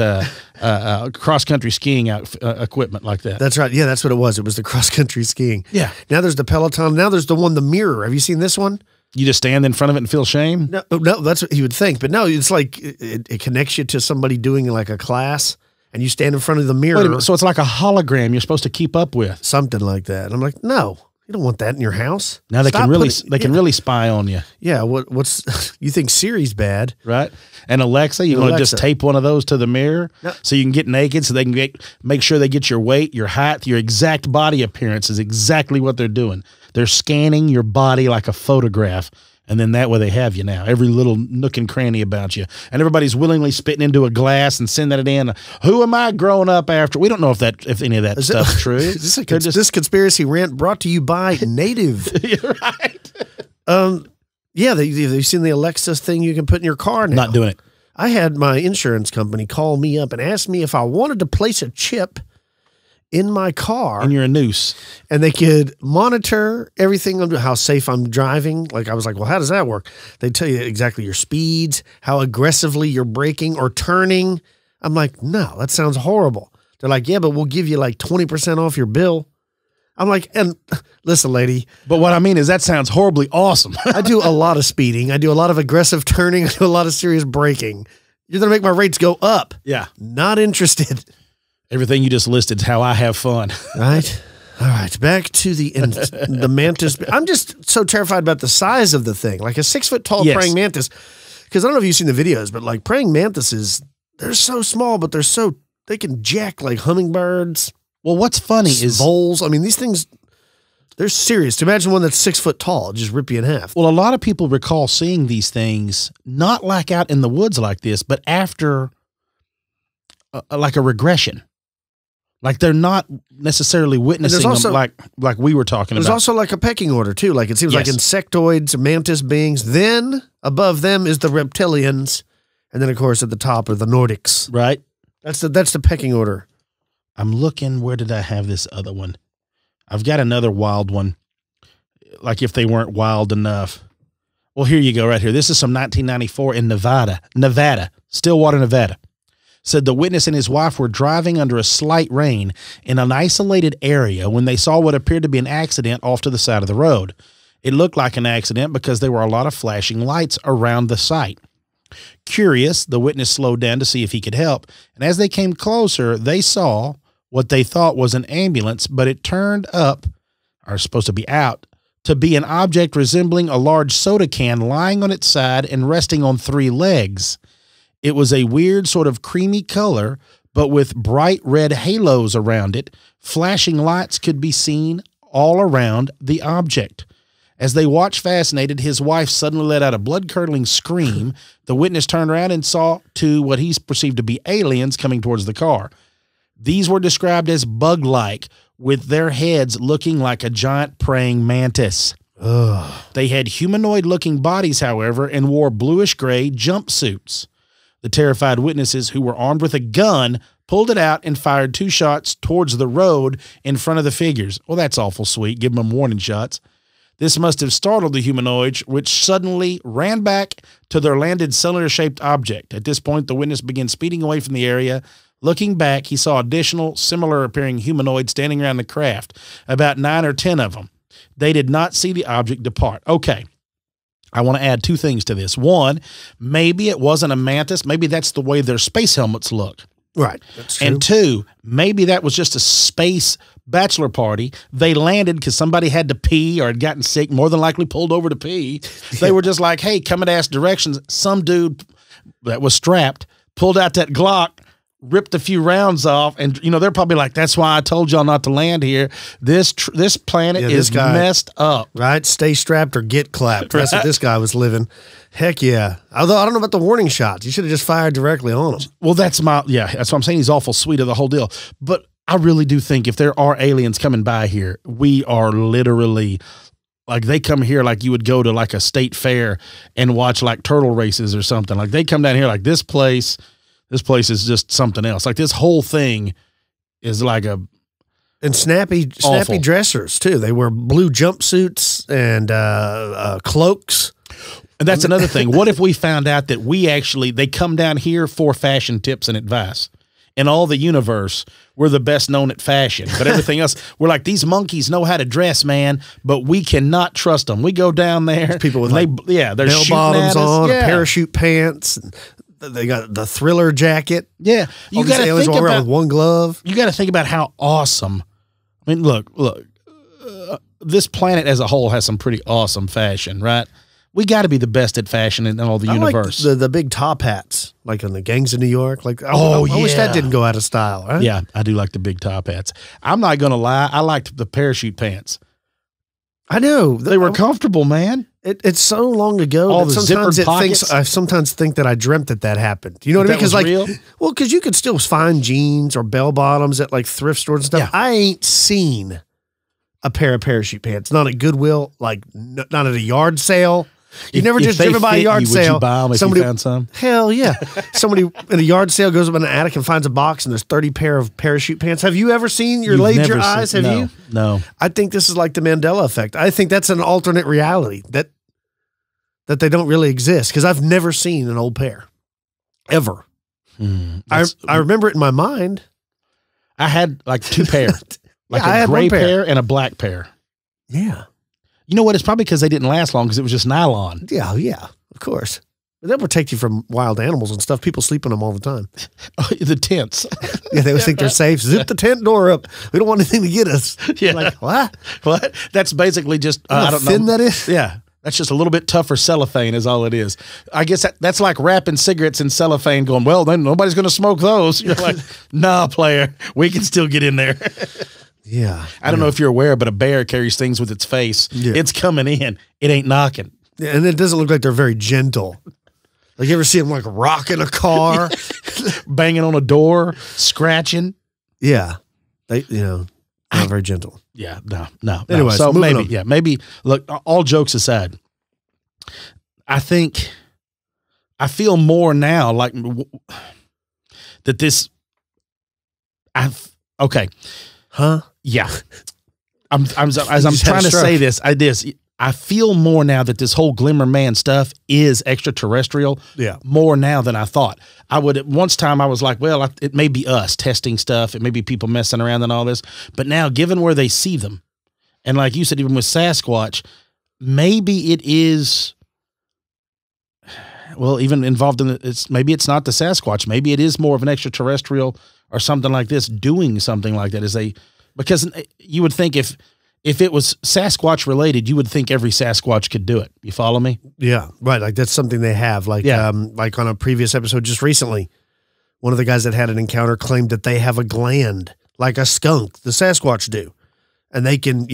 cross-country skiing equipment like that. That's right. Yeah, that's what it was. It was the cross-country skiing. Yeah. Now there's the Peloton. Now there's the Mirror. Have you seen this one? You just stand in front of it and feel shame? No, that's what you would think. But no, it's like it connects you to somebody doing like a class. And you stand in front of the mirror. Wait a minute, so it's like a hologram you're supposed to keep up with. Something like that. And I'm like, no. You don't want that in your house. Now they can really spy on you. Yeah. What's you think Siri's bad, right? And Alexa, you want to just tape one of those to the mirror so you can get naked, so they can make sure they get your weight, your height, your exact body appearance is exactly what they're doing. They're scanning your body like a photograph. And then that way they have you now, every little nook and cranny about you. And everybody's willingly spitting into a glass and sending it in. Who am I growing up after? We don't know if any of that stuff's true. Is this conspiracy rant brought to you by Native? You're right. Yeah, you've seen the Alexa thing you can put in your car now. Not doing it. I had my insurance company call me up and ask me if I wanted to place a chip in my car. And you're a noose. And they could monitor everything, how safe I'm driving. Like, I was like, well, how does that work? They tell you exactly your speeds, how aggressively you're braking or turning. I'm like, no, that sounds horrible. They're like, yeah, but we'll give you like 20% off your bill. I'm like, and listen, lady. But what I mean is that sounds horribly awesome. I do a lot of speeding. I do a lot of aggressive turning. I do a lot of serious braking. You're going to make my rates go up. Yeah. Not interested. Everything you just listed is how I have fun. Right? All right. Back to the mantis. I'm just so terrified about the size of the thing. Like a 6 foot tall praying mantis. Because I don't know if you've seen the videos, but like praying mantises, they're so small, but they can jack like hummingbirds. Well, what's funny is voles. I mean, these things, they're serious. To imagine one that's 6 foot tall, just rip you in half. Well, a lot of people recall seeing these things, not like out in the woods like this, but after like a regression. Like they're not necessarily witnessing them like we were talking about. There's also like a pecking order too. Like it seems like insectoids, mantis beings. Then above them is the reptilians, and then of course at the top are the Nordics. Right. That's the pecking order. I'm looking. Where did I have this other one? I've got another wild one. Like if they weren't wild enough. Well, here you go. Right here. This is from 1994 in Nevada, Stillwater, Nevada. Said the witness and his wife were driving under a slight rain in an isolated area when they saw what appeared to be an accident off to the side of the road. It looked like an accident because there were a lot of flashing lights around the site. Curious, the witness slowed down to see if he could help, and as they came closer, they saw what they thought was an ambulance, but it turned up, or supposed to be out, to be an object resembling a large soda can lying on its side and resting on 3 legs. It was a weird sort of creamy color, but with bright red halos around it. Flashing lights could be seen all around the object. As they watched fascinated, his wife suddenly let out a blood-curdling scream. The witness turned around and saw 2 what he perceived to be aliens coming towards the car. These were described as bug-like, with their heads looking like a giant praying mantis. Ugh. They had humanoid-looking bodies, however, and wore bluish-gray jumpsuits. The terrified witnesses, who were armed with a gun, pulled it out and fired 2 shots towards the road in front of the figures. Well, that's awful sweet. Give them warning shots. This must have startled the humanoids, which suddenly ran back to their landed cylinder-shaped object. At this point, the witness began speeding away from the area. Looking back, he saw additional similar-appearing humanoids standing around the craft, about 9 or 10 of them. They did not see the object depart. Okay. I want to add 2 things to this. One, maybe it wasn't a mantis. Maybe that's the way their space helmets look. Right. That's true. And 2, maybe that was just a space bachelor party. They landed because somebody had to pee or had gotten sick, more than likely pulled over to pee. They were just like, hey, come and ask directions. Some dude that was strapped pulled out that Glock, ripped a few rounds off, and they're probably like, that's why I told y'all not to land here. This planet is messed up. Right? Stay strapped or get clapped. That's what this guy was living. Heck yeah. Although I don't know about the warning shots. You should have just fired directly on him. Well, that's what I'm saying. He's awful sweet of the whole deal. But I really do think if there are aliens coming by here, we are literally like, they come here like you would go to like a state fair and watch like turtle races or something. Like they come down here like this place is just something else. Like this whole thing is like a... And snappy dressers, too. They wear blue jumpsuits and cloaks. And that's another thing. What if we found out that they come down here for fashion tips and advice? In all the universe, we're the best known at fashion. But everything else, we're like, these monkeys know how to dress, man, but we cannot trust them. We go down there. There's people with they're bell bottoms on, parachute pants. They got the Thriller jacket. Yeah. You got to think about with one glove. You got to think about how awesome. I mean, look. this planet as a whole has some pretty awesome fashion, right? We got to be the best at fashion in all the universe. Like the big top hats, like on the Gangs of New York. Like, I wish that didn't go out of style. Right? Yeah, I do like the big top hats. I'm not going to lie. I liked the parachute pants. I know. They were comfortable, man. It's so long ago. All the zippered pockets. I sometimes think that I dreamt that happened. You know what I mean? Because real? Because you could still find jeans or bell bottoms at like thrift stores and stuff. Yeah. I ain't seen a pair of parachute pants. Not at Goodwill, like not at a yard sale. You never just driven by a yard sale. Would you buy them if you found some? Hell yeah. Somebody in a yard sale goes up in an attic and finds a box and there's 30 pair of parachute pants. Have you ever seen laid your eyes? Have you? No. I think this is like the Mandela effect. I think that's an alternate reality that they don't really exist because I've never seen an old pair. Ever. I remember it in my mind. I had like two pair. Like a gray pair and a black pair. Yeah. You know what? It's probably because they didn't last long because it was just nylon. Yeah, of course. But they'll protect you from wild animals and stuff. People sleep in them all the time. Oh, the tents. Yeah, they always think they're safe. Zip the tent door up. We don't want anything to get us. Yeah. Like, what? What? That's basically just, I don't know. Thin that is? Yeah. That's just a little bit tougher cellophane is all it is. I guess that's like wrapping cigarettes in cellophane going, well, then nobody's going to smoke those. You're like, nah, player. We can still get in there. Yeah. I don't know if you're aware, but a bear carries things with its face. Yeah. It's coming in. It ain't knocking. Yeah, and it doesn't look like they're very gentle. Like, you ever see them, like, rocking a car? Banging on a door, scratching. Yeah. They, not very gentle. Yeah, no. Anyway, so maybe, look, all jokes aside, I feel more now like that this, okay. Huh? Yeah. As I'm trying to say this, I feel more now that this whole Glimmer Man stuff is extraterrestrial. Yeah. More now than I thought. I would at one time I was like, well, it may be us testing stuff. It may be people messing around and all this. But now, given where they see them, and like you said, even with Sasquatch, maybe it is. Well, even involved in maybe it's not the Sasquatch. Maybe it is more of an extraterrestrial or something like this doing something like that. Because you would think if it was Sasquatch related, you would think every Sasquatch could do it. You follow me? Yeah, right. Like that's something they have. Like, like on a previous episode just recently, one of the guys that had an encounter claimed that they have a gland like a skunk, the Sasquatch do, and they can,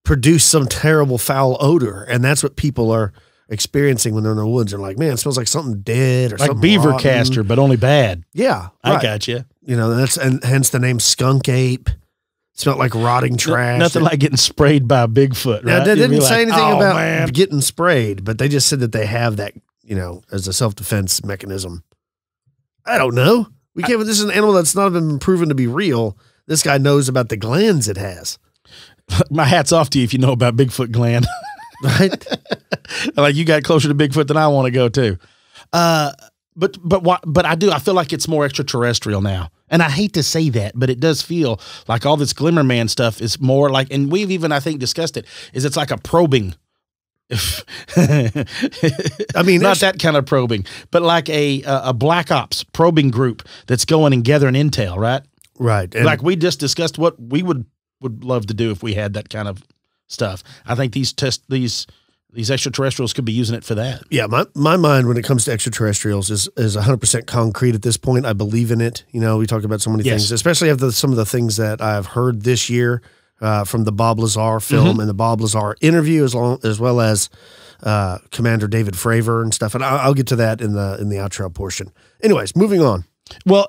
produce some terrible foul odor, and that's what people are experiencing when they're in the woods. They're like, man, it smells like something dead or like something beaver rotten. castor, but only bad. Yeah, right. I got you. And hence the name skunk ape. It smelled like rotting trash. Nothing like getting sprayed by a Bigfoot, right? Now, they didn't say anything about getting sprayed, but they just said that they have that, as a self-defense mechanism. I don't know. This is an animal that's not been proven to be real. This guy knows about the glands it has. My hat's off to you if you know about Bigfoot gland. Right? Like you got closer to Bigfoot than I want to go to. But I feel like it's more extraterrestrial now. And I hate to say that, but it does feel like all this Glimmer Man stuff is more like, and we've even, I think, discussed it, is it's like a probing. I mean, not that kind of probing, but like a Black Ops probing group that's going and gathering intel, right? Right. And like we just discussed what we would love to do if we had that kind of stuff. I think these extraterrestrials could be using it for that. Yeah, my mind when it comes to extraterrestrials is 100% concrete at this point. I believe in it. We talked about so many things, especially after some of the things that I've heard this year from the Bob Lazar film and the Bob Lazar interview, as well as Commander David Fravor and stuff. And I'll get to that in the outro portion. Anyways, moving on. Well,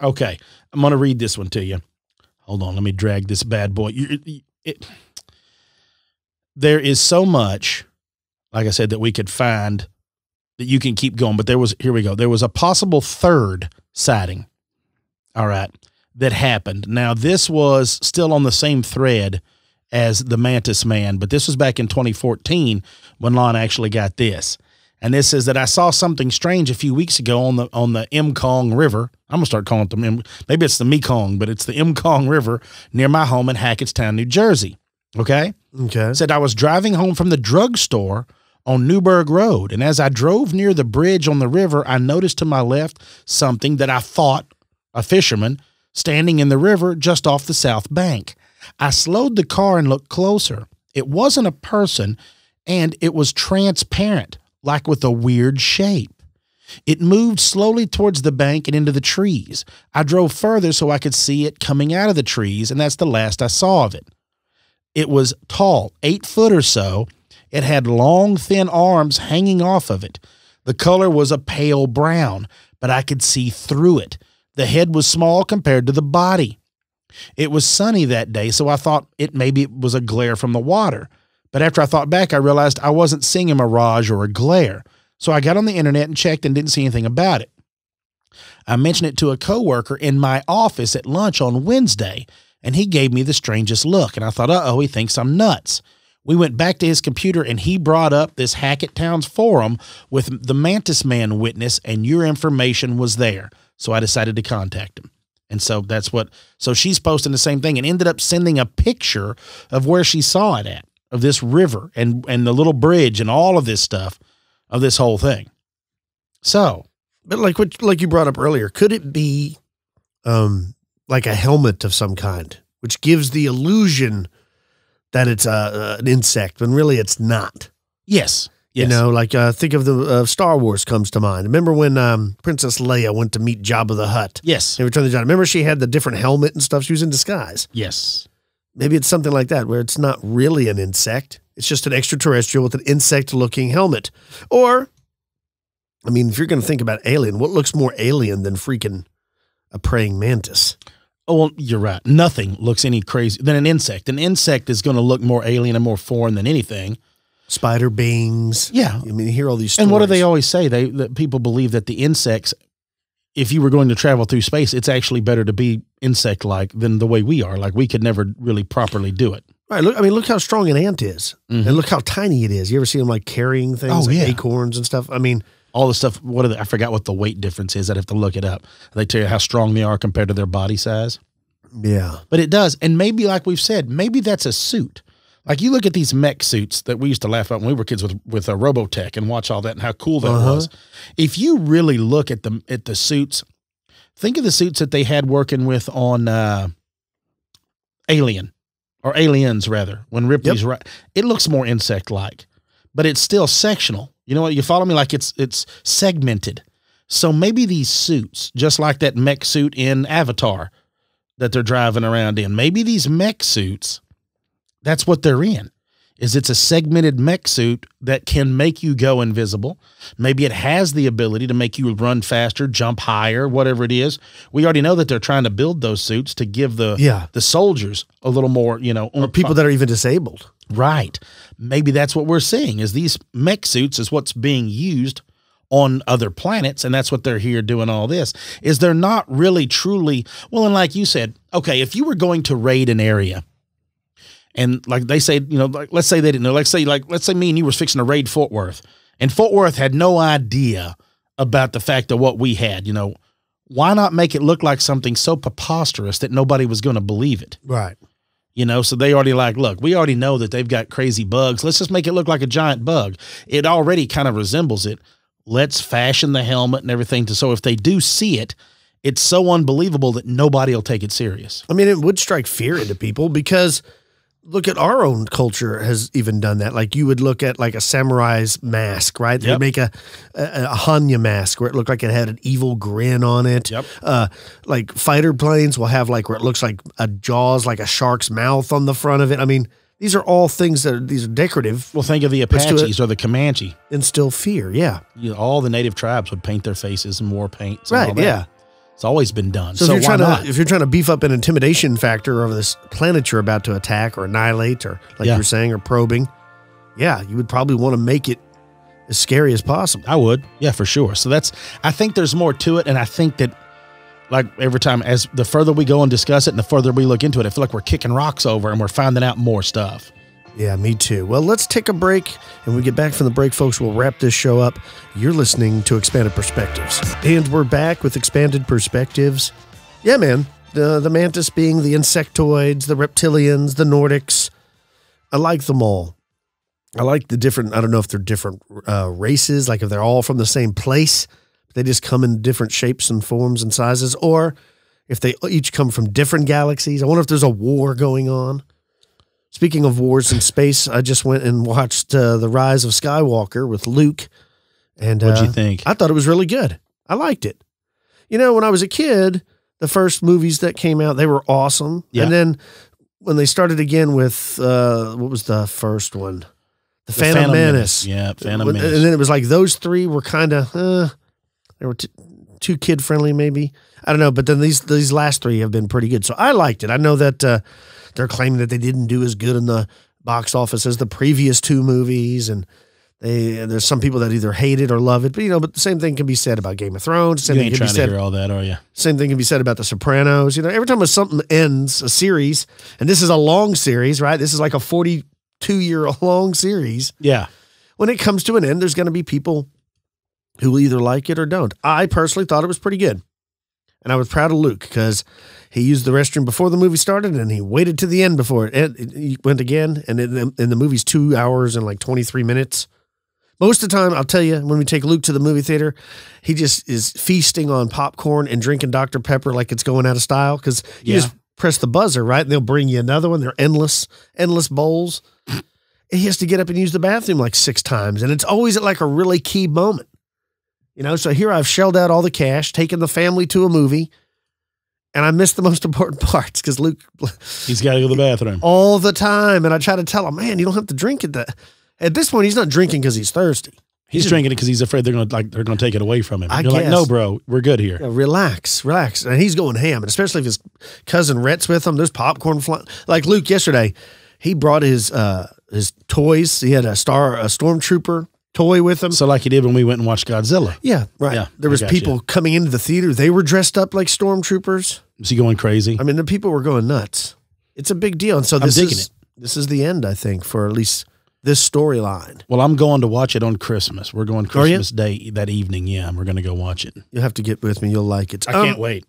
okay. I'm going to read this one to you. Hold on. Let me drag this bad boy. There is so much, like I said, that we could find that you can keep going. But here we go. There was a possible third sighting. All right. That happened. Now, this was still on the same thread as the Mantis Man, but this was back in 2014 when Lon actually got this. And this says that I saw something strange a few weeks ago on the Mekong River. I'm gonna start calling it maybe it's the Mekong, but it's the Mekong River near my home in Hackettstown, New Jersey. Okay. Said I was driving home from the drugstore on Newburgh Road, and as I drove near the bridge on the river, I noticed to my left something that I thought a fisherman standing in the river just off the south bank. I slowed the car and looked closer. It wasn't a person, and it was transparent, like with a weird shape. It moved slowly towards the bank and into the trees. I drove further so I could see it coming out of the trees, and that's the last I saw of it. It was tall, 8 foot or so. It had long, thin arms hanging off of it. The color was a pale brown, but I could see through it. The head was small compared to the body. It was sunny that day, so I thought maybe it was a glare from the water. But after I thought back, I realized I wasn't seeing a mirage or a glare. So I got on the internet and checked and didn't see anything about it. I mentioned it to a coworker in my office at lunch on Wednesday, and he gave me the strangest look. And I thought, uh-oh, he thinks I'm nuts. We went back to his computer, and he brought up this Hackett Towns forum with the Mantis Man witness, and your information was there. So I decided to contact him. And so so she's posting the same thing and ended up sending a picture of where she saw it at, of this river and the little bridge and all of this stuff, of this whole thing. So, but like you brought up earlier, could it be like a helmet of some kind, which gives the illusion that it's an insect, when really it's not? Yes. Yes. You know, like think of the Star Wars comes to mind. Remember when Princess Leia went to meet Jabba the Hutt? Yes. In Return of the Jedi. Remember she had the different helmet and stuff? She was in disguise. Yes. Maybe it's something like that, where it's not really an insect. It's just an extraterrestrial with an insect-looking helmet. Or, I mean, if you're going to think about alien, what looks more alien than freaking a praying mantis? Oh, well, you're right. Nothing looks any crazy than an insect. An insect is going to look more alien and more foreign than anything. Spider beings. Yeah. I mean, you hear all these stories. And what do they always say? That people believe that the insects, if you were going to travel through space, it's actually better to be insect-like than the way we are. Like, we could never really properly do it. Right. Look how strong an ant is. And look how tiny it is. You ever see them like carrying things, like acorns and stuff? I mean, all the stuff. I forgot what the weight difference is. I'd have to look it up. They tell you how strong they are compared to their body size. Yeah. But it does. And maybe, like we've said, maybe that's a suit. Like, you look at these mech suits that we used to laugh at when we were kids with a Robotech and watch all that and how cool that was. If you really look at the suits, think of the suits that they had working with on Alien, or Aliens rather, when Ripley's right. It looks more insect-like, but it's still sectional. You know what? You follow me? Like, it's segmented. So maybe these suits, just like that mech suit in Avatar that they're driving around in, maybe these mech suits, that's what they're in, is it's a segmented mech suit that can make you go invisible. Maybe it has the ability to make you run faster, jump higher, whatever it is. We already know that they're trying to build those suits to give the soldiers a little more, or people that are even disabled. Right. Maybe that's what we're seeing, is these mech suits is what's being used on other planets, and that's what they're here doing all this, is they're not really truly, well, and like you said, okay, if you were going to raid an area, and like they say, like, let's say they didn't know. Let's say me and you was fixing to raid Fort Worth, and Fort Worth had no idea about the fact of what we had. Why not make it look like something so preposterous that nobody was going to believe it? Right. So they already look, we already know that they've got crazy bugs. Let's just make it look like a giant bug. It already kind of resembles it. Let's fashion the helmet and everything so if they do see it, it's so unbelievable that nobody will take it serious. I mean, it would strike fear into people, because look at our own culture has even done that. Like, you would look at like a samurai's mask, right? They'd make a Hanya mask where it looked like it had an evil grin on it. Yep. Like fighter planes will have like where it looks like a jaws, like a shark's mouth on the front of it. I mean, these are all things these are decorative. Well, think of the Apaches or the Comanche. Instill fear, yeah. All the native tribes would paint their faces in war paints. And right, all that. Yeah. It's always been done. So if you're trying to beef up an intimidation factor over this planet you're about to attack or annihilate, or like you were saying, or probing, you would probably want to make it as scary as possible. I would, yeah, for sure. So I think there's more to it, and I think that, like, every time, as the further we go and discuss it, and the further we look into it, I feel like we're kicking rocks over and we're finding out more stuff. Yeah, me too. Well, let's take a break, and when we get back from the break, folks, we'll wrap this show up. You're listening to Expanded Perspectives. And we're back with Expanded Perspectives. Yeah, man. The Mantis being the Insectoids, the Reptilians, the Nordics. I like them all. I like the different, I don't know if they're different races, like if they're all from the same place, but they just come in different shapes and forms and sizes, or if they each come from different galaxies. I wonder if there's a war going on. Speaking of wars in space, I just went and watched The Rise of Skywalker with Luke. And What'd you think? I thought it was really good. I liked it. You know, when I was a kid, the first movies that came out, they were awesome. Yeah. And then when they started again with, what was the first one? The Phantom Menace. Yeah, Phantom Menace. And then it was like those three were kind of, they were too kid-friendly maybe. I don't know, but then these last three have been pretty good. So I liked it. I know that they're claiming that they didn't do as good in the box office as the previous two movies, and there's some people that either hate it or love it. But but the same thing can be said about Game of Thrones. Same You thing ain't can be trying said, to hear all that, are you? Same thing can be said about The Sopranos. Every time something ends, a series, and this is a long series, right? This is like a 42-year-long series. Yeah. When it comes to an end, there's going to be people who will either like it or don't. I personally thought it was pretty good. And I was proud of Luke because he used the restroom before the movie started and he waited to the end before it went again. And the movie's 2 hours and like 23 minutes. Most of the time, I'll tell you, when we take Luke to the movie theater, he just is feasting on popcorn and drinking Dr. Pepper like it's going out of style because you just press the buzzer, right? And they'll bring you another one. They're endless bowls. And he has to get up and use the bathroom like 6 times. And it's always at like a really key moment. So here I've shelled out all the cash, taken the family to a movie, and I missed the most important parts because Luke... He's got to go to the bathroom. All the time. And I try to tell him, man, you don't have to drink it. At this point, he's not drinking because he's thirsty. He's drinking it because he's afraid they're going to take it away from him. You're guess. like, no, bro, we're good here. Yeah, relax. And he's going ham. And especially if his cousin Rhett's with him, there's popcorn flying. Like Luke yesterday, he brought his toys. He had a stormtrooper toy with him. So like he did when we went and watched Godzilla. Yeah, right. Yeah, there was people coming into the theater. They were dressed up like stormtroopers. Is he going crazy? I mean, the people were going nuts. It's a big deal. And so this is the end, I think, for at least this storyline. Well, I'm going to watch it on Christmas. We're going Christmas Day that evening. Yeah, we're going to go watch it. You'll have to get with me. You'll like it. I can't wait.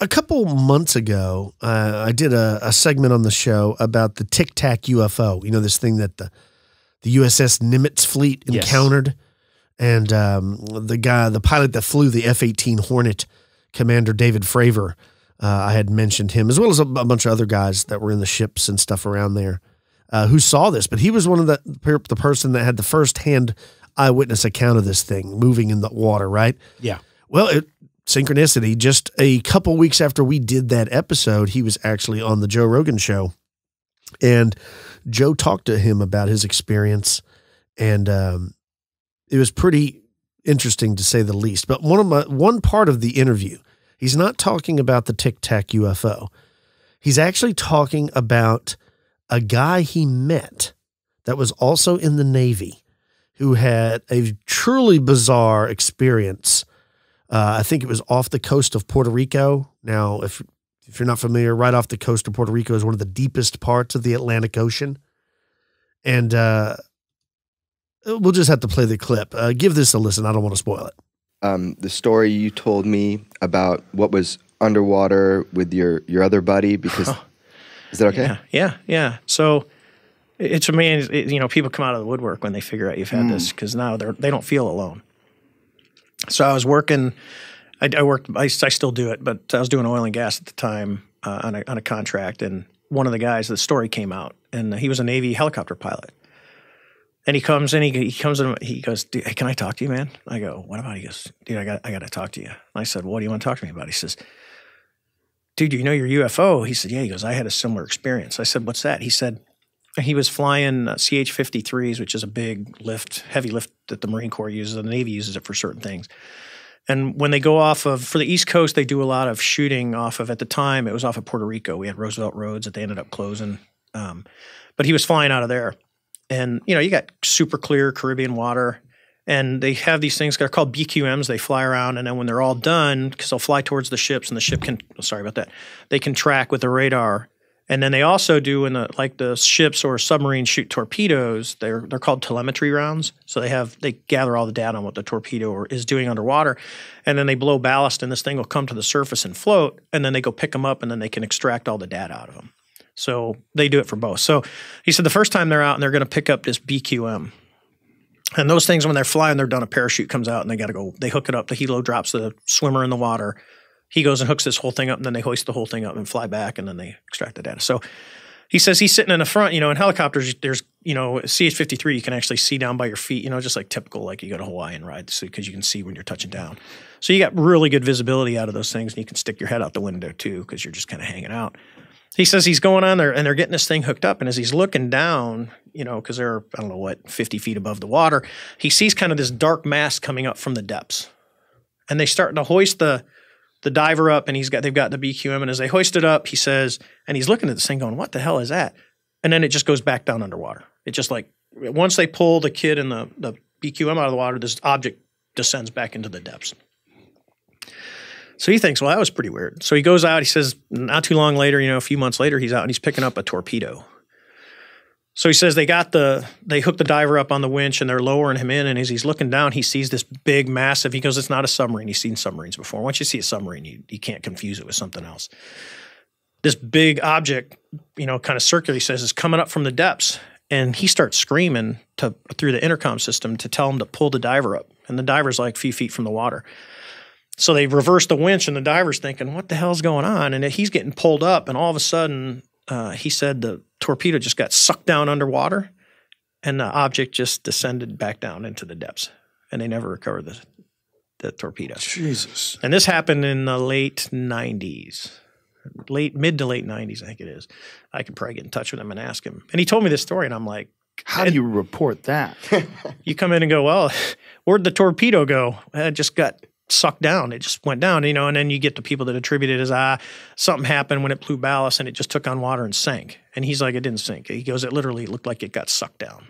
A couple months ago, I did a segment on the show about the Tic Tac UFO. This thing that the USS Nimitz fleet encountered. And the pilot that flew the F-18 Hornet, Commander David Fravor, I had mentioned him, as well as a bunch of other guys that were in the ships and stuff around there who saw this. But he was one of the person that had the first-hand eyewitness account of this thing moving in the water, right? Yeah. Well, synchronicity, just a couple weeks after we did that episode, he was actually on the Joe Rogan show. And Joe talked to him about his experience, and it was pretty interesting to say the least. But one part of the interview, he's not talking about the Tic Tac UFO. He's actually talking about a guy he met that was also in the Navy who had a truly bizarre experience. I think it was off the coast of Puerto Rico. Now, if you're not familiar, right off the coast of Puerto Rico is one of the deepest parts of the Atlantic Ocean. And we'll just have to play the clip. Give this a listen. I don't want to spoil it. The story you told me about what was underwater with your other buddy, because is that okay? Yeah. So it's amazing. People come out of the woodwork when they figure out you've had this, because now they don't feel alone. So I was working. I still do it, but I was doing oil and gas at the time on a contract, and one of the guys, the story came out, and he was a Navy helicopter pilot. And he comes in, he goes, "Dude, hey, can I talk to you, man?" I go, "What about?" He goes, "Dude, I got to talk to you." I said, "What do you want to talk to me about?" He says, "Dude, you know your UFO?" He said, "Yeah." He goes, "I had a similar experience." I said, "What's that?" He said, he was flying CH-53s, which is a big heavy lift that the Marine Corps uses, and the Navy uses it for certain things. And when they go for the East Coast, they do a lot of shooting off of, at the time, it was off of Puerto Rico. We had Roosevelt Roads that they ended up closing. But he was flying out of there. And, you got super clear Caribbean water. And they have these things that are called BQMs. They fly around, and then when they're all done, because they'll fly towards the ships, and the ship can, sorry about that, they can track with the radar. And then they also do, the ships or submarines shoot torpedoes. They're called telemetry rounds. So they gather all the data on what the torpedo is doing underwater, and then they blow ballast, and this thing will come to the surface and float, and then they go pick them up, and then they can extract all the data out of them. So they do it for both. So he said the first time they're out and they're going to pick up this BQM. And those things, when they're flying, they're done, a parachute comes out and they got to go, they hook it up, the helo drops the swimmer in the water, He goes and hooks this whole thing up, and then they hoist the whole thing up and fly back, and then they extract the data. So he says he's sitting in the front. In helicopters, there's, CH-53, you can actually see down by your feet, just like typical, like you got a Hawaiian ride, because you can see when you're touching down. So you got really good visibility out of those things, and you can stick your head out the window too, because you're just kind of hanging out. He says he's going on there, and they're getting this thing hooked up, and as he's looking down, because they're, 50 feet above the water, he sees kind of this dark mass coming up from the depths. And they start to hoist the diver up, and they've got the BQM, and as they hoist it up, he says, and he's looking at this thing going, what the hell is that? And then it just goes back down underwater. It just like, once they pull the kid and the BQM out of the water, this object descends back into the depths. So he thinks, well, that was pretty weird. So he goes out, he says, not too long later, a few months later, he's out and he's picking up a torpedo. So he says they hooked the diver up on the winch and they're lowering him in. And as he's looking down, he sees this big, massive, he goes, it's not a submarine. He's seen submarines before. Once you see a submarine, you can't confuse it with something else. This big object, kind of circular, he says, is coming up from the depths. And he starts screaming through the intercom system to tell him to pull the diver up. And the diver's like a few feet from the water. So they reverse the winch and the diver's thinking, what the hell's going on? And he's getting pulled up. And all of a sudden, he said the torpedo just got sucked down underwater and the object just descended back down into the depths. And they never recovered the torpedo. Jesus. And this happened in the late 90s. Mid to late 90s, I think it is. I could probably get in touch with him and ask him. And he told me this story, and I'm like, how do you report that? You come in and go, well, where'd the torpedo go? It just got sucked down. It just went down, and then you get the people that attribute it as, something happened when it blew ballast and it just took on water and sank. And he's like, it didn't sink. He goes, it literally looked like it got sucked down.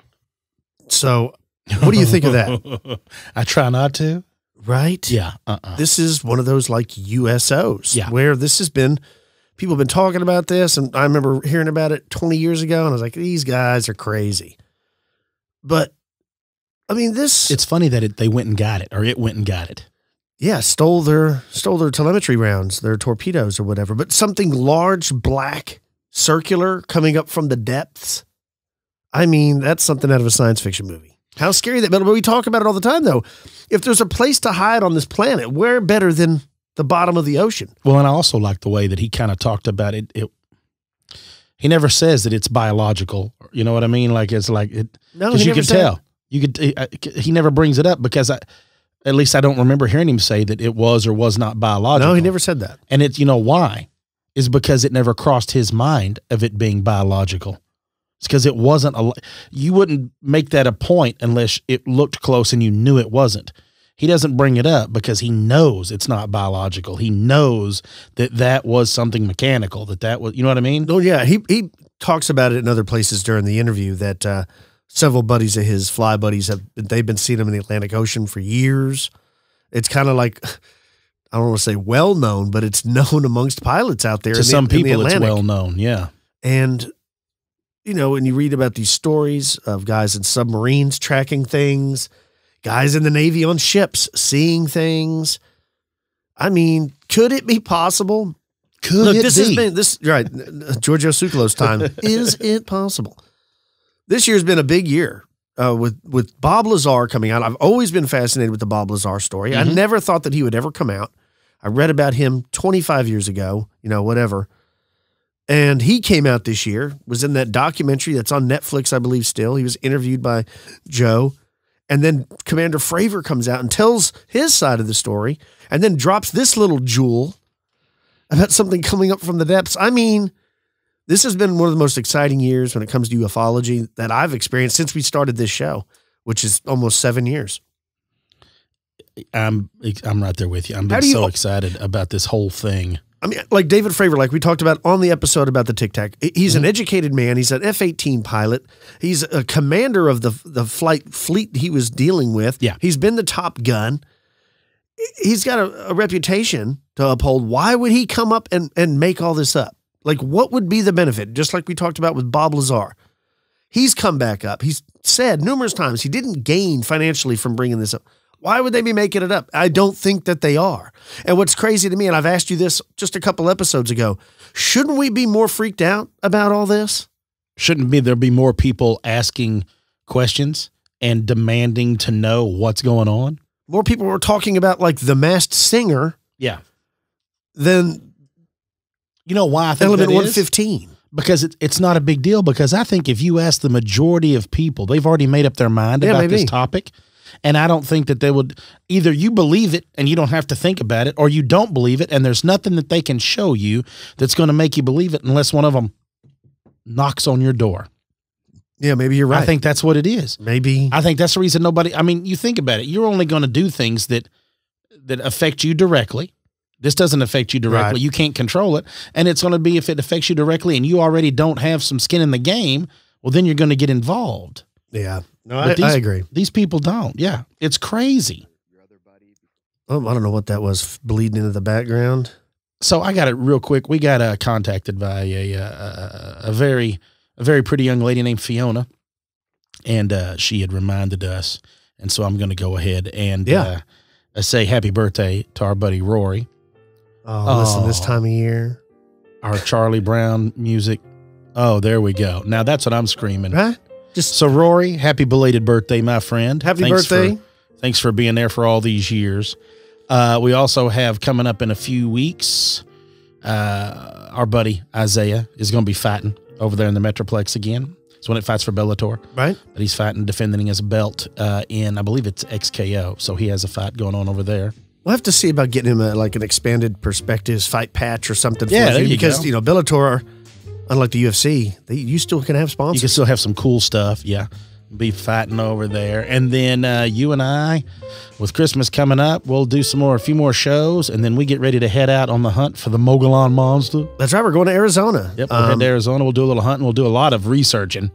So what do you think of that? I try not to. Right? Yeah. This is one of those like USOs where this has been, people have been talking about this. And I remember hearing about it 20 years ago. And I was like, these guys are crazy. But I mean, it's funny that they went and got it, or it went and got it. Yeah, stole their telemetry rounds, their torpedoes or whatever. But something large, black, circular, coming up from the depths. I mean, that's something out of a science fiction movie. How scary that! But we talk about it all the time, though. If there's a place to hide on this planet, where better than the bottom of the ocean? Well, and I also like the way that he kind of talked about it. He never says that it's biological. You know what I mean? Like it's like it. No, because you can tell. You could. He never brings it up because at least I don't remember hearing him say that it was or was not biological. No, he never said that. And it's, why? Is because it never crossed his mind of it being biological. It's because it wasn't you wouldn't make that a point unless it looked close and you knew it wasn't. He doesn't bring it up because he knows it's not biological. He knows that was something mechanical, that was, you know what I mean? Oh yeah. He talks about it in other places during the interview that, several buddies of his, fly buddies, they've been seeing him in the Atlantic Ocean for years. It's kind of like, I don't want to say well known, but it's known amongst pilots out there. To some people, it's well known, yeah. And, when you read about these stories of guys in submarines tracking things, guys in the Navy on ships seeing things, I mean, could it be possible? Could it be? Right, Giorgio Tsoukalos time. Is it possible? This year's been a big year with Bob Lazar coming out. I've always been fascinated with the Bob Lazar story. I never thought that he would ever come out. I read about him 25 years ago, whatever. And he came out this year, was in that documentary that's on Netflix, I believe still. He was interviewed by Joe. And then Commander Fravor comes out and tells his side of the story and then drops this little jewel about something coming up from the depths. I mean, this has been one of the most exciting years when it comes to ufology that I've experienced since we started this show, which is almost 7 years. I'm right there with you. I'm so excited about this whole thing. I mean, like David Fravor, like we talked about on the episode about the Tic Tac. He's an educated man. He's an F-18 pilot. He's a commander of the fleet he was dealing with. Yeah. He's been the top gun. He's got a reputation to uphold. Why would he come up and make all this up? Like, what would be the benefit? Just like we talked about with Bob Lazar. He's come back up. He's said numerous times he didn't gain financially from bringing this up. Why would they be making it up? I don't think that they are. And what's crazy to me, and I've asked you this just a couple episodes ago, shouldn't we be more freaked out about all this? Shouldn't there be more people asking questions and demanding to know what's going on? More people were talking about like The Masked Singer. Yeah. than You know why I think element that is? 115. Because it's not a big deal. Because I think if you ask the majority of people, they've already made up their mind about this topic. And I don't think that they would, either you believe it and you don't have to think about it, or you don't believe it and there's nothing that they can show you that's going to make you believe it unless one of them knocks on your door. Yeah, maybe you're right. I think that's what it is. Maybe. I think that's the reason nobody, I mean, you think about it. You're only going to do things that affect you directly. This doesn't affect you directly. Right. You can't control it. And it's going to be if it affects you directly and you already don't have some skin in the game, well, then you're going to get involved. Yeah. No, I agree. These people don't. Yeah. It's crazy. Oh, I don't know what that was bleeding into the background. So I got it real quick. We got contacted by a very pretty young lady named Fiona, and she had reminded us. And so I'm going to go ahead and say happy birthday to our buddy Rory. Oh, listen, this time of year. Our Charlie Brown music. Oh, there we go. Now that's what I'm screaming. Right? So Rory, happy belated birthday, my friend. Happy birthday. Thanks for being there for all these years. We also have coming up in a few weeks, our buddy Isaiah is going to be fighting over there in the Metroplex again. It's when it fights for Bellator. Right. But he's fighting, defending his belt in, I believe it's XKO. So he has a fight going on over there. We'll have to see about getting him like an expanded perspectives fight patch or something. Yeah, for because Bellator, unlike the UFC, you still can have sponsors. You can still have some cool stuff. Yeah. Be fighting over there. And then you and I, with Christmas coming up, we'll do a few more shows, and then we get ready to head out on the hunt for the Mogollon monster. That's right. We're going to Arizona. Yep. We'll head to Arizona. We'll do a little hunting. We'll do a lot of researching.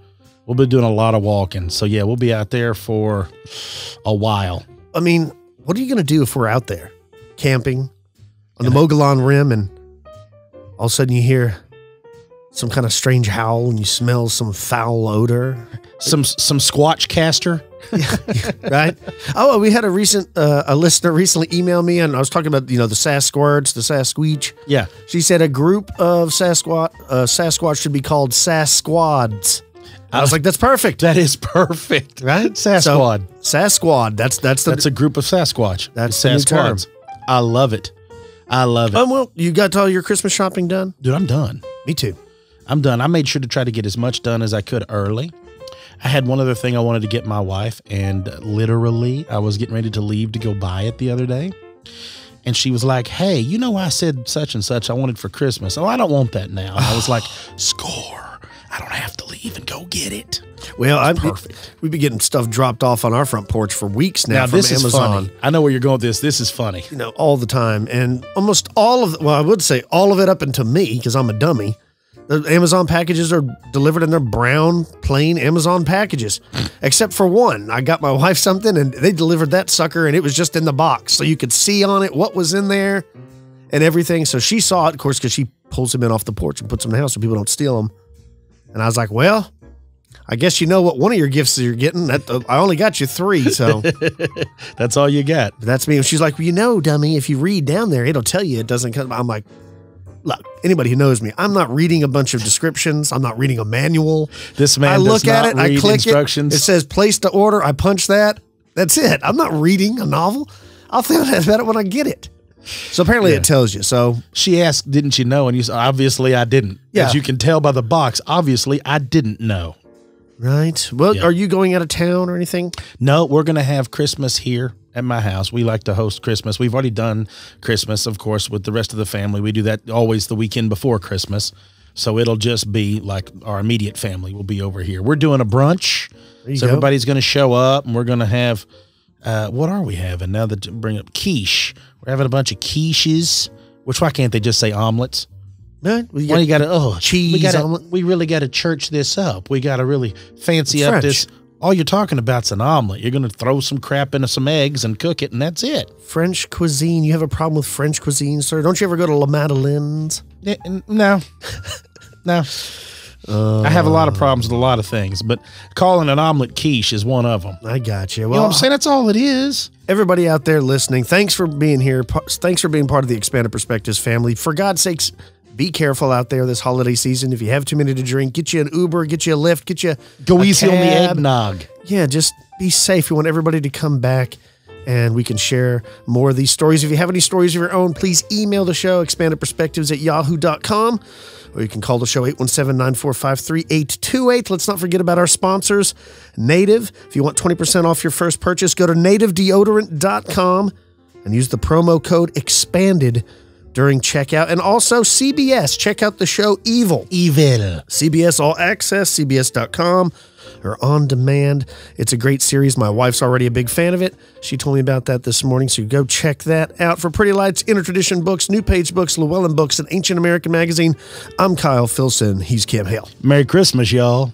We'll be doing a lot of walking. So, yeah, we'll be out there for a while. I mean, what are you going to do if we're out there camping on the Mogollon Rim and all of a sudden you hear some kind of strange howl and you smell some foul odor? Some Squatch caster. Right? Oh, we had a listener recently email me, and I was talking about, the Sasquatch, the Sasquatch. Yeah. She said a group of Sasquatch should be called Sasquads. I was like, that's perfect. That is perfect. Right? Sasquad. Sasquad. That's a group of Sasquatch. That's the new term. I love it. Well, you got all your Christmas shopping done? Dude, I'm done. Me too. I'm done. I made sure to try to get as much done as I could early. I had one other thing I wanted to get my wife, and literally I was getting ready to leave to go buy it the other day. And she was like, hey, I said such and such I wanted for Christmas. Oh, I don't want that now. And I was like, score. I don't have to leave and go get it. Well, perfect. We've been getting stuff dropped off on our front porch for weeks now from this Amazon. Is funny. I know where you're going with this. This is funny. All the time. And almost all of I would say all of it up until me, because I'm a dummy. The Amazon packages are delivered in their brown, plain Amazon packages. Except for one. I got my wife something, and they delivered that sucker, and it was just in the box. So you could see on it what was in there and everything. So she saw it, of course, because she pulls them in off the porch and puts them in the house so people don't steal them. And I was like, well, I guess you know what one of your gifts you're getting. I only got you 3, so. That's all you got. That's me. And she's like, well, dummy, if you read down there, it'll tell you it doesn't come. I'm like, look, anybody who knows me, I'm not reading a bunch of descriptions. I'm not reading a manual. This man I look does not at it, read I click instructions. It says place to order. I punch that. That's it. I'm not reading a novel. I'll think about it when I get it. So apparently it tells you. So she asked, didn't you know? And you said, obviously I didn't. Yeah. As you can tell by the box, obviously I didn't know. Right. Well, Are you going out of town or anything? No, we're going to have Christmas here at my house. We like to host Christmas. We've already done Christmas, of course, with the rest of the family. We do that always the weekend before Christmas. So it'll just be like our immediate family will be over here. We're doing a brunch. So everybody's going to show up, and we're going to have, what are we having now that you bring up quiche? We're having a bunch of quiches, why can't they just say omelets? Man, Why you got to, cheese omelet? We really got to church this up. We got to really fancy up this. All you're talking about's an omelet. You're going to throw some crap into some eggs and cook it, and that's it. French cuisine. You have a problem with French cuisine, sir? Don't you ever go to La Madeleine's? No. No. I have a lot of problems with a lot of things, but calling an omelet quiche is one of them. I got you. Well, you know what I'm saying? That's all it is. Everybody out there listening, thanks for being here. Thanks for being part of the Expanded Perspectives family. For God's sakes, be careful out there this holiday season. If you have too many to drink, get you an Uber, get you a Lyft, go easy on the eggnog. Yeah, just be safe. We want everybody to come back and we can share more of these stories. If you have any stories of your own, please email the show, expandedperspectives@yahoo.com, or you can call the show 817-945-3828. Let's not forget about our sponsors, Native. If you want 20% off your first purchase, go to nativedeodorant.com and use the promo code EXPANDED during checkout. And also CBS. Check out the show Evil. CBS All Access, CBS.com, or on demand. It's a great series. My wife's already a big fan of it. She told me about that this morning, so go check that out. For Pretty Lights, Intertradition Books, New Page Books, Llewellyn Books, and Ancient American Magazine, I'm Kyle Filson. He's Kim Hale. Merry Christmas, y'all.